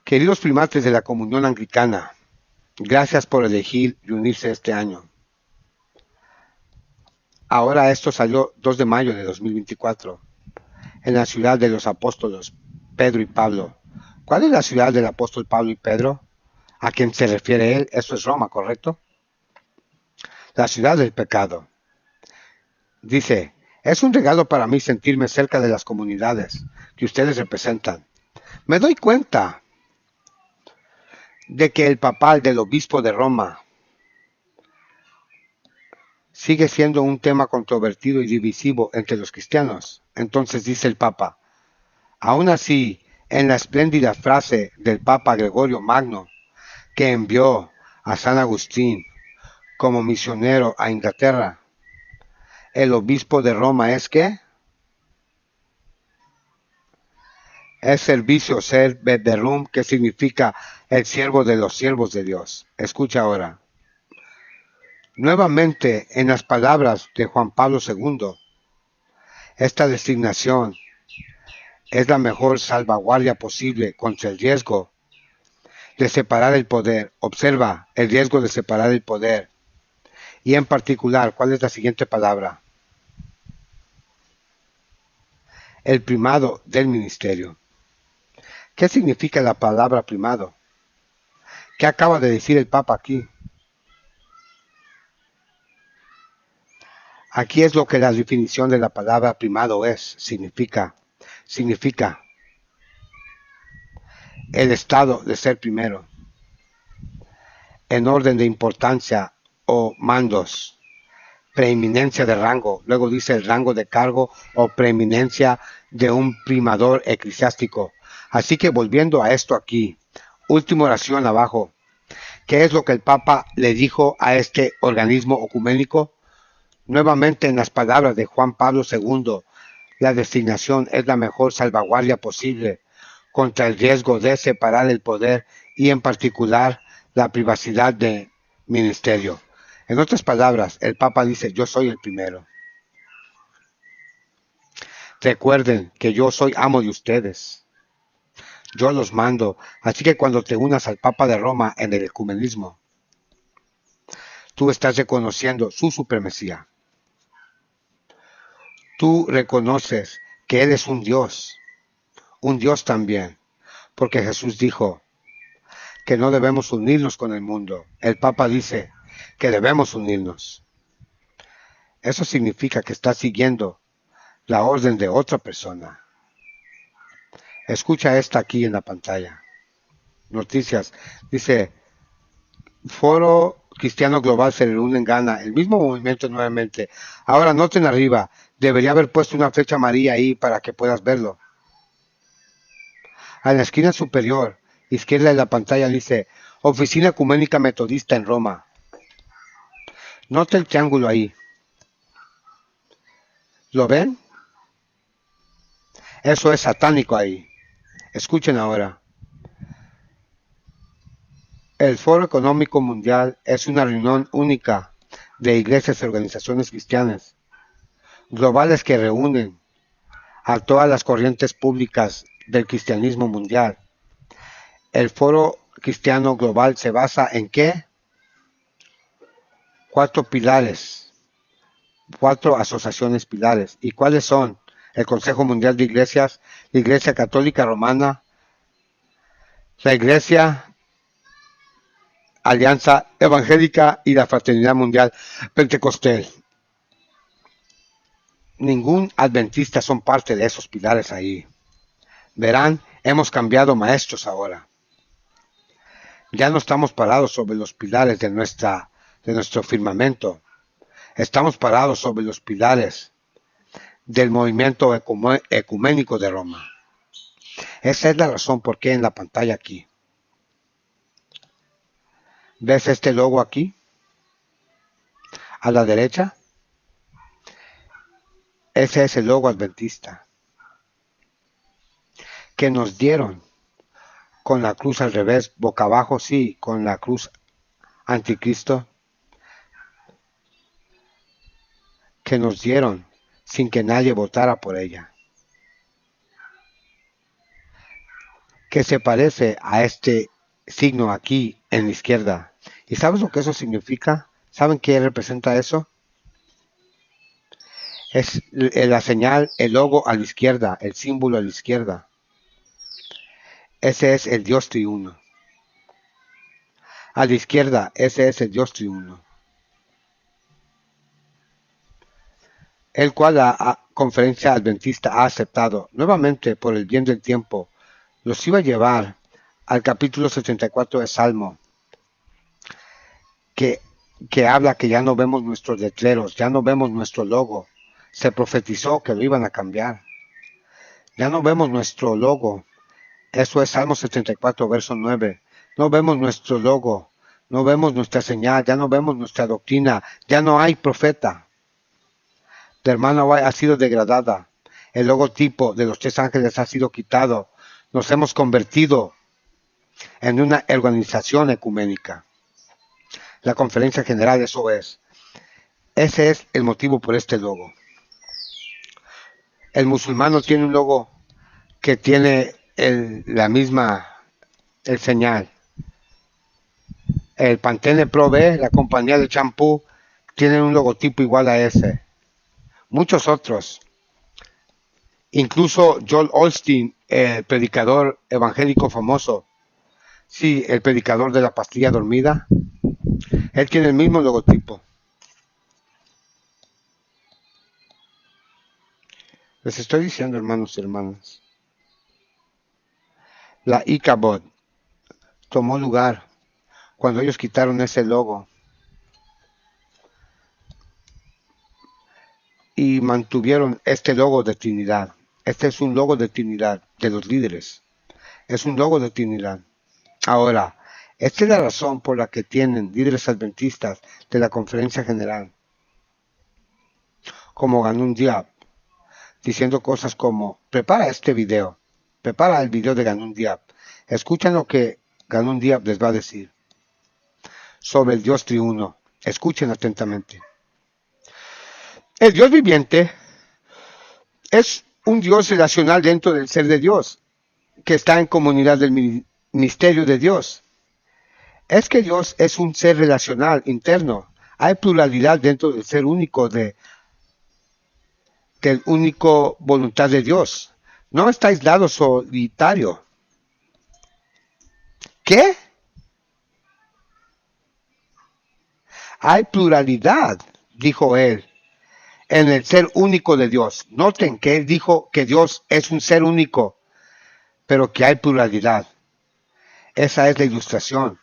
Speaker 1: Queridos primates de la comunión anglicana, gracias por elegir y unirse este año. Ahora esto salió 2 de mayo de 2024 en la ciudad de los apóstoles Pedro y Pablo. ¿Cuál es la ciudad del apóstol Pablo y Pedro? ¿A quién se refiere él? Eso es Roma, ¿correcto? La ciudad del pecado. Dice, es un regalo para mí sentirme cerca de las comunidades que ustedes representan. Me doy cuenta de que el papal del obispo de Roma sigue siendo un tema controvertido y divisivo entre los cristianos. Entonces dice el Papa, aún así, en la espléndida frase del Papa Gregorio Magno, que envió a San Agustín como misionero a Inglaterra, el obispo de Roma es ¿qué? Es servicio ser Bederum, que significa el siervo de los siervos de Dios. Escucha ahora. Nuevamente, en las palabras de Juan Pablo II, esta designación es la mejor salvaguardia posible contra el riesgo de separar el poder. Observa el riesgo de separar el poder. Y en particular, ¿cuál es la siguiente palabra? El primado del ministerio. ¿Qué significa la palabra primado? ¿Qué acaba de decir el Papa aquí? Aquí es lo que la definición de la palabra primado es. Significa el estado de ser primero, en orden de importancia o mandos, preeminencia de rango, luego dice el rango de cargo o preeminencia de un primador eclesiástico. Así que volviendo a esto aquí, última oración abajo, ¿qué es lo que el Papa le dijo a este organismo ecuménico? Nuevamente en las palabras de Juan Pablo II, la designación es la mejor salvaguardia posible contra el riesgo de separar el poder y en particular la privacidad de ministerio. En otras palabras, el Papa dice, yo soy el primero. Recuerden que yo soy amo de ustedes. Yo los mando. Así que cuando te unas al Papa de Roma en el ecumenismo, tú estás reconociendo su supremacía. Tú reconoces que Él es un Dios también, porque Jesús dijo que no debemos unirnos con el mundo. El Papa dice que debemos unirnos. Eso significa que estás siguiendo la orden de otra persona. Escucha esta aquí en la pantalla. Noticias. Dice, Foro Cristiano Global se reúne en Ghana. El mismo movimiento nuevamente. Ahora noten arriba. Debería haber puesto una flecha amarilla ahí para que puedas verlo. A la esquina superior izquierda de la pantalla dice, Oficina Ecuménica Metodista en Roma. Nota el triángulo ahí. ¿Lo ven? Eso es satánico ahí. Escuchen ahora. El Foro Económico Mundial es una reunión única de iglesias y organizaciones cristianas globales que reúnen a todas las corrientes públicas del cristianismo mundial. El Foro Cristiano Global se basa en ¿qué? 4 pilares, 4 asociaciones pilares. ¿Y cuáles son? El Consejo Mundial de Iglesias, la Iglesia Católica Romana, la Iglesia Alianza Evangélica y la Fraternidad Mundial Pentecostal. Ningún adventista son parte de esos pilares ahí. Verán, hemos cambiado maestros ahora. Ya no estamos parados sobre los pilares de nuestro firmamento. Estamos parados sobre los pilares del movimiento ecuménico de Roma. Esa es la razón por qué en la pantalla aquí. ¿Ves este logo aquí? A la derecha. Ese es el logo adventista que nos dieron con la cruz al revés, boca abajo, sí, con la cruz anticristo, que nos dieron sin que nadie votara por ella, que se parece a este signo aquí en la izquierda. ¿Y sabes lo que eso significa? ¿Saben qué representa eso? Es la señal, el logo a la izquierda, el símbolo a la izquierda. Ese es el Dios triuno. A la izquierda, ese es el Dios triuno. El cual la conferencia adventista ha aceptado. Nuevamente, por el bien del tiempo, los iba a llevar al capítulo 74 de Salmo, que habla que ya no vemos nuestros letreros, ya no vemos nuestro logo. Se profetizó que lo iban a cambiar. Ya no vemos nuestro logo. Eso es Salmo 74, verso 9. No vemos nuestro logo, no vemos nuestra señal, ya no vemos nuestra doctrina, ya no hay profeta. La hermana White ha sido degradada. El logotipo de los 3 ángeles ha sido quitado. Nos hemos convertido en una organización ecuménica. La conferencia general, eso es. Ese es el motivo por este logo. El musulmán tiene un logo que tiene el señal. El Pantene Pro B, la compañía de champú, tiene un logotipo igual a ese. Muchos otros. Incluso Joel Osteen, el predicador evangélico famoso. Sí, el predicador de la pastilla dormida. Él tiene el mismo logotipo. Les estoy diciendo, hermanos y hermanas. La Ichabod tomó lugar cuando ellos quitaron ese logo y mantuvieron este logo de Trinidad. Este es un logo de Trinidad, de los líderes. Es un logo de Trinidad. Ahora, esta es la razón por la que tienen líderes adventistas de la conferencia general, como Ganun Diab, diciendo cosas como: prepara este video, prepara el video de Ganun Diab. Escuchen lo que Ganun Diab les va a decir sobre el Dios triuno. Escuchen atentamente. El Dios viviente es un Dios relacional dentro del ser de Dios, que está en comunidad del misterio de Dios. Es que Dios es un ser relacional interno. Hay pluralidad dentro del ser único del único voluntad de Dios. No está aislado, solitario. ¿Qué? Hay pluralidad, dijo él, en el ser único de Dios. Noten que él dijo que Dios es un ser único, pero que hay pluralidad. Esa es la ilustración.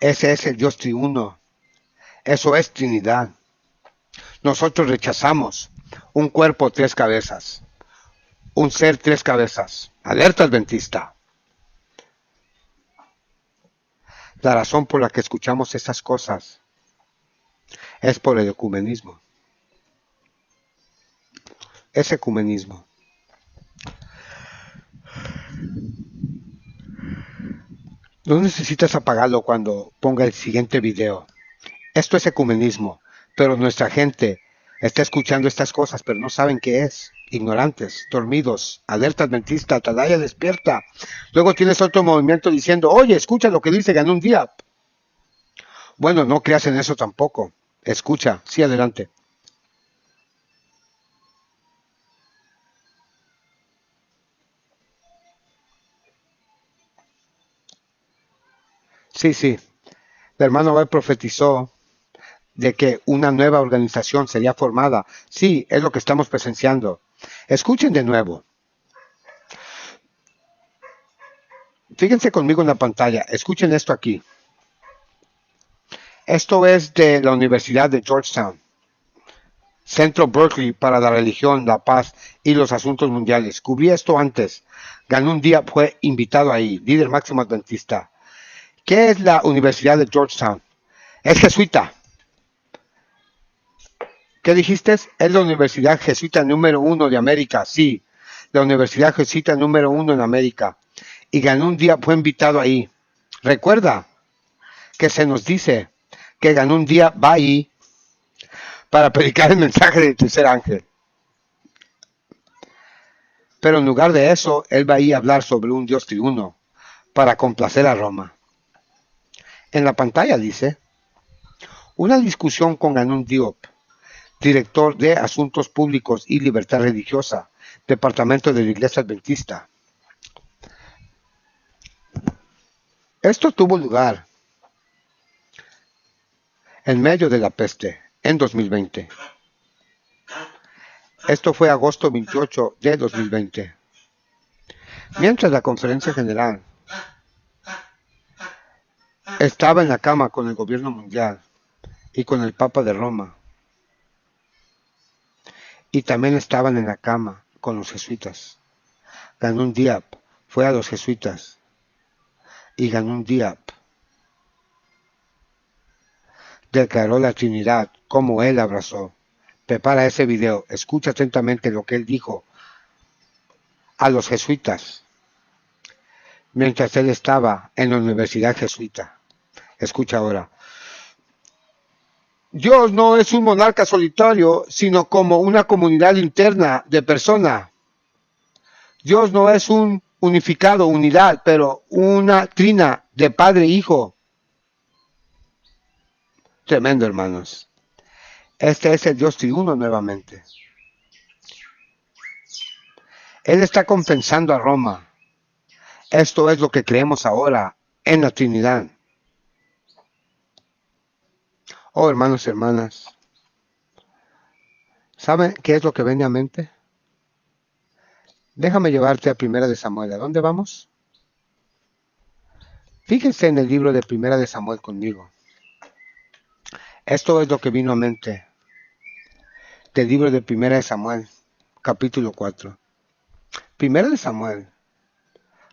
Speaker 1: Ese es el Dios triuno. Eso es Trinidad. Nosotros rechazamos un cuerpo 3 cabezas, un ser 3 cabezas. Alerta adventista. La razón por la que escuchamos esas cosas es por el ecumenismo. Es ecumenismo. No necesitas apagarlo cuando ponga el siguiente video. Esto es ecumenismo, pero nuestra gente está escuchando estas cosas, pero no saben qué es. Ignorantes, dormidos, alerta adventista, atalaya despierta. Luego tienes otro movimiento diciendo: oye, escucha lo que dice Ganun Diab. Bueno, no creas en eso tampoco. Escucha, sí, adelante. Sí. El hermano Bay profetizó de que una nueva organización sería formada. Sí, es lo que estamos presenciando. Escuchen de nuevo. Fíjense conmigo en la pantalla. Escuchen esto aquí. Esto es de la Universidad de Georgetown. Centro Berkeley para la religión, la paz y los asuntos mundiales. Cubrí esto antes. Ganun Diab fue invitado ahí, líder máximo adventista. ¿Qué es la Universidad de Georgetown? Es jesuita. ¿Qué dijiste? Es la Universidad Jesuita número 1 de América. Sí, la Universidad Jesuita número 1 en América. Y Ganun Diab fue invitado ahí. Recuerda que se nos dice que Ganun Diab va ahí para predicar el mensaje del tercer ángel. Pero en lugar de eso, él va ahí a hablar sobre un Dios triuno para complacer a Roma. En la pantalla dice: una discusión con Ganun Diab. director de Asuntos Públicos y Libertad Religiosa, Departamento de la Iglesia Adventista. Esto tuvo lugar en medio de la peste, en 2020. Esto fue agosto 28 de 2020. Mientras la conferencia general estaba en la cama con el gobierno mundial y con el Papa de Roma, y también estaban en la cama con los jesuitas. Ganún Diop fue a los jesuitas y Ganún Diop declaró la Trinidad como él abrazó. Prepara ese video, escucha atentamente lo que él dijo a los jesuitas mientras él estaba en la Universidad Jesuita. Escucha ahora. Dios no es un monarca solitario, sino como una comunidad interna de personas. Dios no es un unificado, unidad, pero una trina de Padre e Hijo. Tremendo, hermanos. Este es el Dios triuno nuevamente. Él está compensando a Roma. Esto es lo que creemos ahora en la Trinidad. Oh, hermanos y hermanas. ¿Saben qué es lo que viene a mente? Déjame llevarte a Primera de Samuel. ¿A dónde vamos? Fíjense en el libro de Primera de Samuel conmigo. Esto es lo que vino a mente del libro de Primera de Samuel, capítulo 4. Primera de Samuel,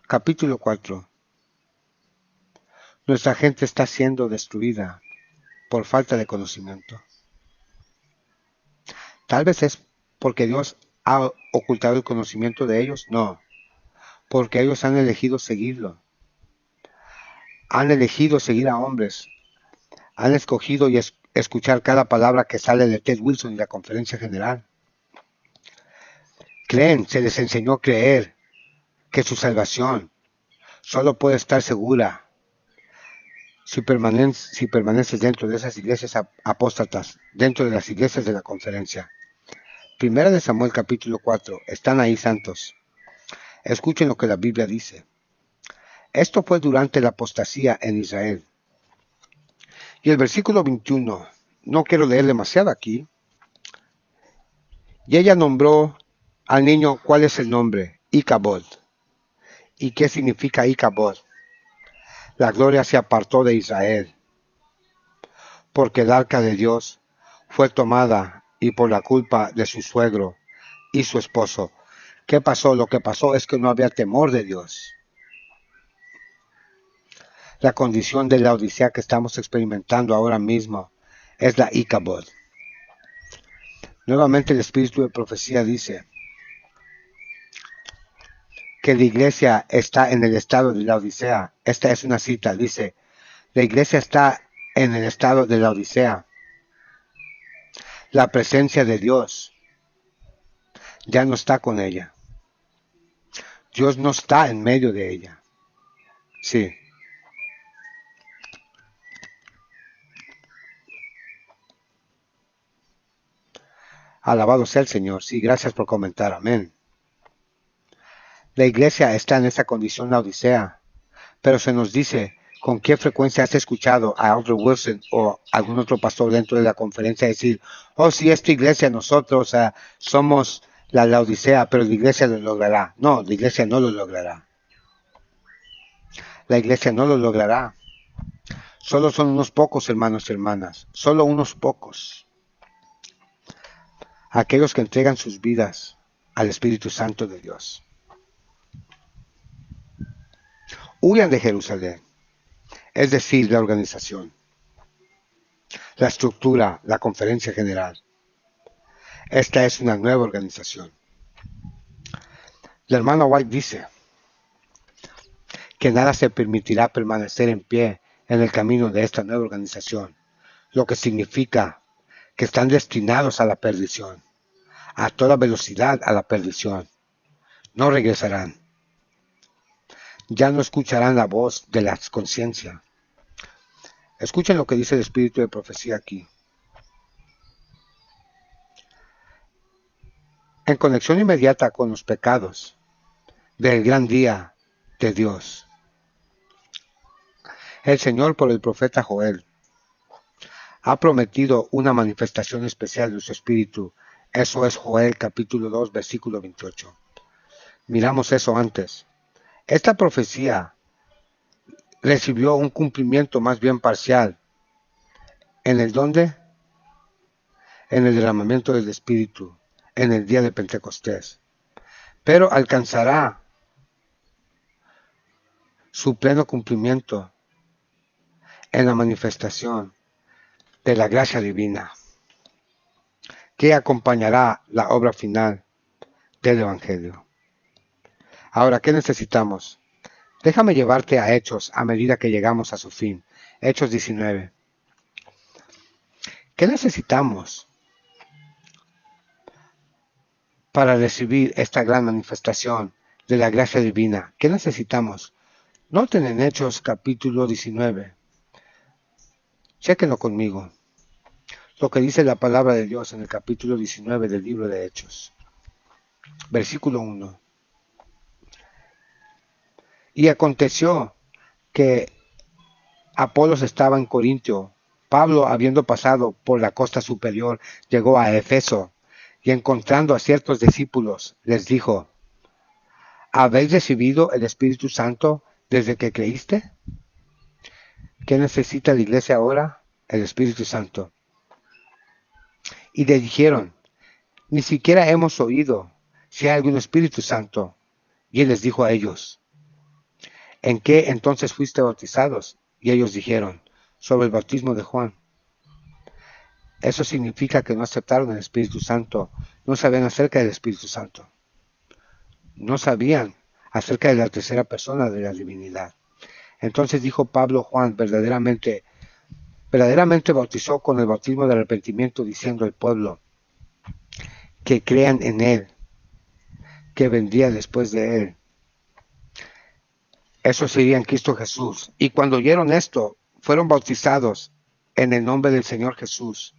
Speaker 1: capítulo 4. Nuestra gente está siendo destruida por falta de conocimiento. Tal vez es porque Dios ha ocultado el conocimiento de ellos. No, porque ellos han elegido seguirlo. Han elegido seguir a hombres. Han escogido y escuchar cada palabra que sale de Ted Wilson y la conferencia general. Creen, se les enseñó a creer que su salvación solo puede estar segura si permaneces dentro de esas iglesias apóstatas, dentro de las iglesias de la conferencia. Primera de Samuel capítulo 4. Están ahí, santos. Escuchen lo que la Biblia dice. Esto fue durante la apostasía en Israel. Y el versículo 21, no quiero leer demasiado aquí. Y ella nombró al niño, ¿cuál es el nombre? Icabod. ¿Y qué significa Icabod? La gloria se apartó de Israel, porque el arca de Dios fue tomada y por la culpa de su suegro y su esposo. ¿Qué pasó? Lo que pasó es que no había temor de Dios. La condición de la odisea que estamos experimentando ahora mismo es la Icabod. Nuevamente el espíritu de profecía dice que la iglesia está en el estado de la odisea. Esta es una cita, dice, la iglesia está en el estado de la odisea. La presencia de Dios ya no está con ella. Dios no está en medio de ella. Sí. Alabado sea el Señor. Sí, gracias por comentar. Amén. La iglesia está en esa condición, la odisea. Pero se nos dice, ¿con qué frecuencia has escuchado a Elder Wilson o algún otro pastor dentro de la conferencia decir, oh, sí, esta iglesia, nosotros somos la Laodicea, pero la iglesia lo logrará? No, la iglesia no lo logrará. La iglesia no lo logrará. Solo son unos pocos, hermanos y hermanas. Solo unos pocos. Aquellos que entregan sus vidas al Espíritu Santo de Dios. Huyan de Jerusalén. Es decir, la organización, la estructura, la conferencia general. Esta es una nueva organización. La hermana White dice que nada se permitirá permanecer en pie en el camino de esta nueva organización, lo que significa que están destinados a la perdición, a toda velocidad a la perdición. No regresarán. Ya no escucharán la voz de la conciencia. Escuchen lo que dice el espíritu de profecía aquí. en conexión inmediata con los pecados del gran día de Dios. El Señor, por el profeta Joel, ha prometido una manifestación especial de su Espíritu. Eso es Joel capítulo 2, versículo 28. Miramos eso antes. Esta profecía recibió un cumplimiento más bien parcial. ¿En el dónde? En el derramamiento del Espíritu, en el día de Pentecostés. Pero alcanzará su pleno cumplimiento en la manifestación de la gracia divina, que acompañará la obra final del Evangelio. Ahora, ¿qué necesitamos? Déjame llevarte a Hechos a medida que llegamos a su fin. Hechos 19. ¿Qué necesitamos para recibir esta gran manifestación de la gracia divina? ¿Qué necesitamos? Noten en Hechos capítulo 19. Chéquenlo conmigo. Lo que dice la palabra de Dios en el capítulo 19 del libro de Hechos. Versículo 1. Y aconteció que Apolos estaba en Corintio. Pablo, habiendo pasado por la costa superior, llegó a Éfeso, y encontrando a ciertos discípulos, les dijo: ¿Habéis recibido el Espíritu Santo desde que creíste? ¿Qué necesita la iglesia ahora? El Espíritu Santo. Y le dijeron: ni siquiera hemos oído si hay algún Espíritu Santo. Y él les dijo a ellos: ¿en qué entonces fuiste bautizados? Y ellos dijeron: sobre el bautismo de Juan. Eso significa que no aceptaron el Espíritu Santo, no sabían acerca del Espíritu Santo, no sabían acerca de la tercera persona de la divinidad. Entonces dijo Pablo: Juan verdaderamente bautizó con el bautismo de arrepentimiento, diciendo al pueblo que crean en él, que vendría después de él. Eso sería en Cristo Jesús. Y cuando oyeron esto, fueron bautizados en el nombre del Señor Jesús.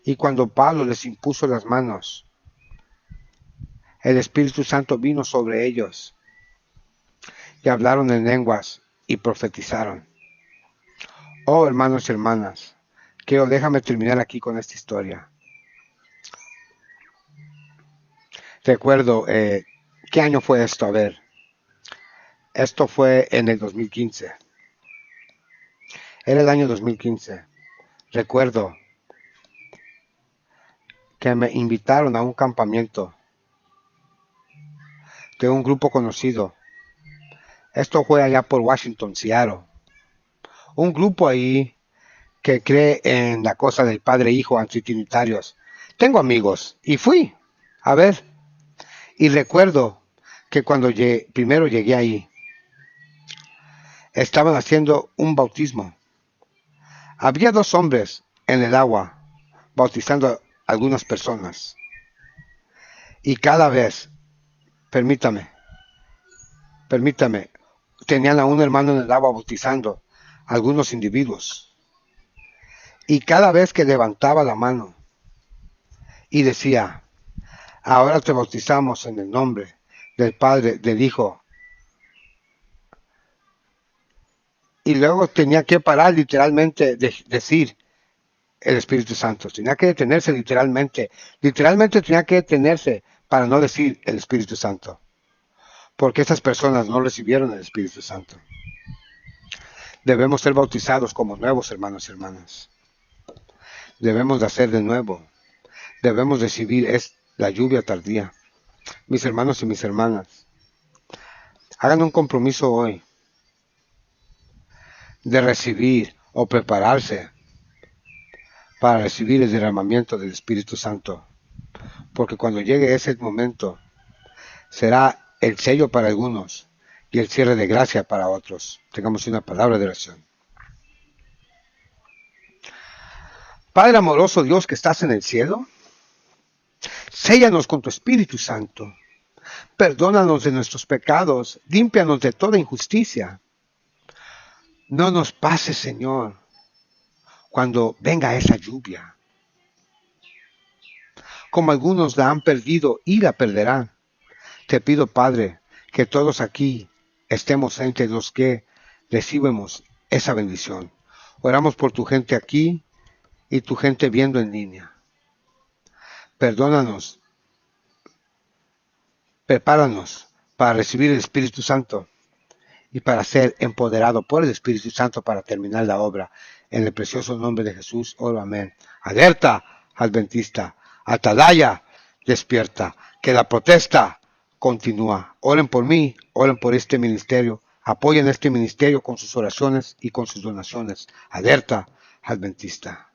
Speaker 1: Y cuando Pablo les impuso las manos, el Espíritu Santo vino sobre ellos, y hablaron en lenguas y profetizaron. Oh, hermanos y hermanas, déjame terminar aquí con esta historia. Recuerdo, ¿qué año fue esto? A ver, esto fue en el 2015. Era el año 2015. Recuerdo que me invitaron a un campamento de un grupo conocido. Esto fue allá por Washington, Seattle. Un grupo ahí que cree en la cosa del Padre e Hijo antitrinitarios. Tengo amigos y fui a ver. Y recuerdo que cuando primero llegué ahí, estaban haciendo un bautismo. Había 2 hombres en el agua bautizando a algunas personas. Y cada vez, permítame, tenían a un hermano en el agua bautizando a algunos individuos. Y cada vez que levantaba la mano y decía: ahora te bautizamos en el nombre del Padre, del Hijo. Y luego tenía que parar literalmente de decir el Espíritu Santo. Tenía que detenerse literalmente. Literalmente tenía que detenerse para no decir el Espíritu Santo. Porque esas personas no recibieron el Espíritu Santo. Debemos ser bautizados como nuevos hermanos y hermanas. Debemos de hacer de nuevo. Debemos recibir la lluvia tardía. Mis hermanos y mis hermanas, hagan un compromiso hoy de recibir o prepararse para recibir el derramamiento del Espíritu Santo. Porque cuando llegue ese momento, será el sello para algunos y el cierre de gracia para otros. Tengamos una palabra de oración. Padre amoroso Dios que estás en el cielo, séllanos con tu Espíritu Santo. Perdónanos de nuestros pecados, límpianos de toda injusticia. No nos pases, Señor, cuando venga esa lluvia. como algunos la han perdido y la perderán. Te pido, Padre, que todos aquí estemos entre los que recibimos esa bendición. Oramos por tu gente aquí y tu gente viendo en línea. Perdónanos, prepáranos para recibir el Espíritu Santo y para ser empoderado por el Espíritu Santo para terminar la obra. En el precioso nombre de Jesús, oro, amén. Alerta, adventista. Atalaya, despierta. Que la protesta continúa. Oren por mí, oren por este ministerio. Apoyen este ministerio con sus oraciones y con sus donaciones. Alerta, adventista.